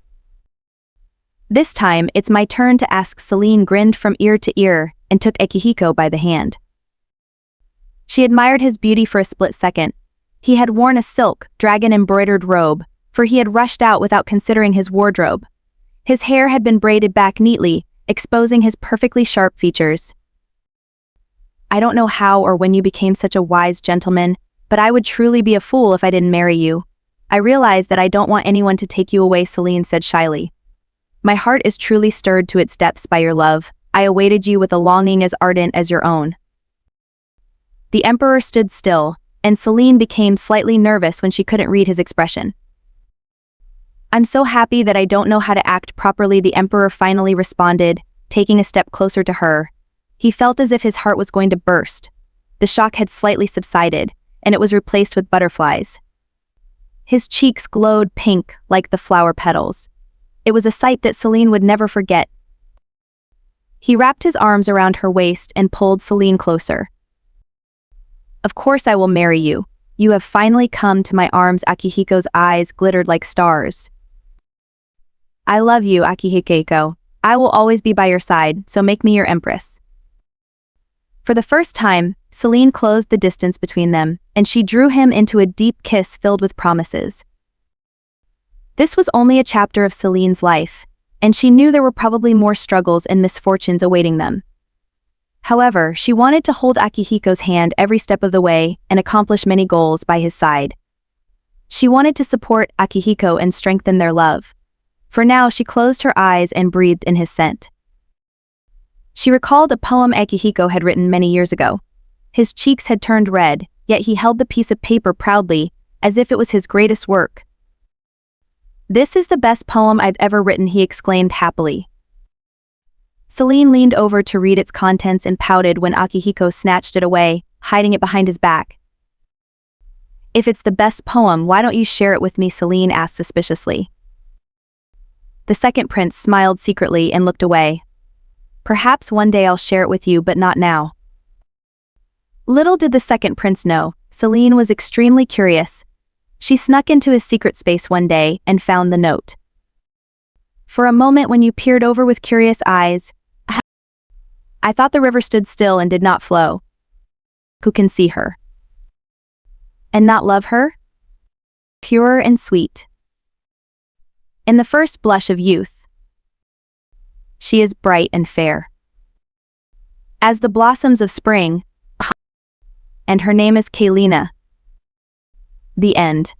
This time, it's my turn to ask. Celine grinned from ear to ear and took Akihiko by the hand. She admired his beauty for a split second. He had worn a silk, dragon-embroidered robe, for he had rushed out without considering his wardrobe. His hair had been braided back neatly, exposing his perfectly sharp features. I don't know how or when you became such a wise gentleman, but I would truly be a fool if I didn't marry you. I realize that I don't want anyone to take you away, Celine said shyly. My heart is truly stirred to its depths by your love. I awaited you with a longing as ardent as your own. The Emperor stood still, and Celine became slightly nervous when she couldn't read his expression. I'm so happy that I don't know how to act properly, the Emperor finally responded, taking a step closer to her. He felt as if his heart was going to burst. The shock had slightly subsided, and it was replaced with butterflies. His cheeks glowed pink like the flower petals. It was a sight that Celine would never forget. He wrapped his arms around her waist and pulled Celine closer. Of course I will marry you. You have finally come to my arms. Akihiko's eyes glittered like stars. I love you, Akihiko. I will always be by your side, so make me your empress. For the first time, Celine closed the distance between them, and she drew him into a deep kiss filled with promises. This was only a chapter of Celine's life, and she knew there were probably more struggles and misfortunes awaiting them. However, she wanted to hold Akihiko's hand every step of the way and accomplish many goals by his side. She wanted to support Akihiko and strengthen their love. For now, she closed her eyes and breathed in his scent. She recalled a poem Akihiko had written many years ago. His cheeks had turned red, yet he held the piece of paper proudly, as if it was his greatest work. "This is the best poem I've ever written," he exclaimed happily. Celine leaned over to read its contents and pouted when Akihiko snatched it away, hiding it behind his back. "If it's the best poem, why don't you share it with me?" Celine asked suspiciously. The second prince smiled secretly and looked away. "Perhaps one day I'll share it with you, but not now." Little did the second prince know, Celine was extremely curious. She snuck into his secret space one day and found the note. "For a moment when you peered over with curious eyes, I thought the river stood still and did not flow. Who can see her and not love her? Pure and sweet. In the first blush of youth, she is bright and fair as the blossoms of spring, and her name is Kalina." The end.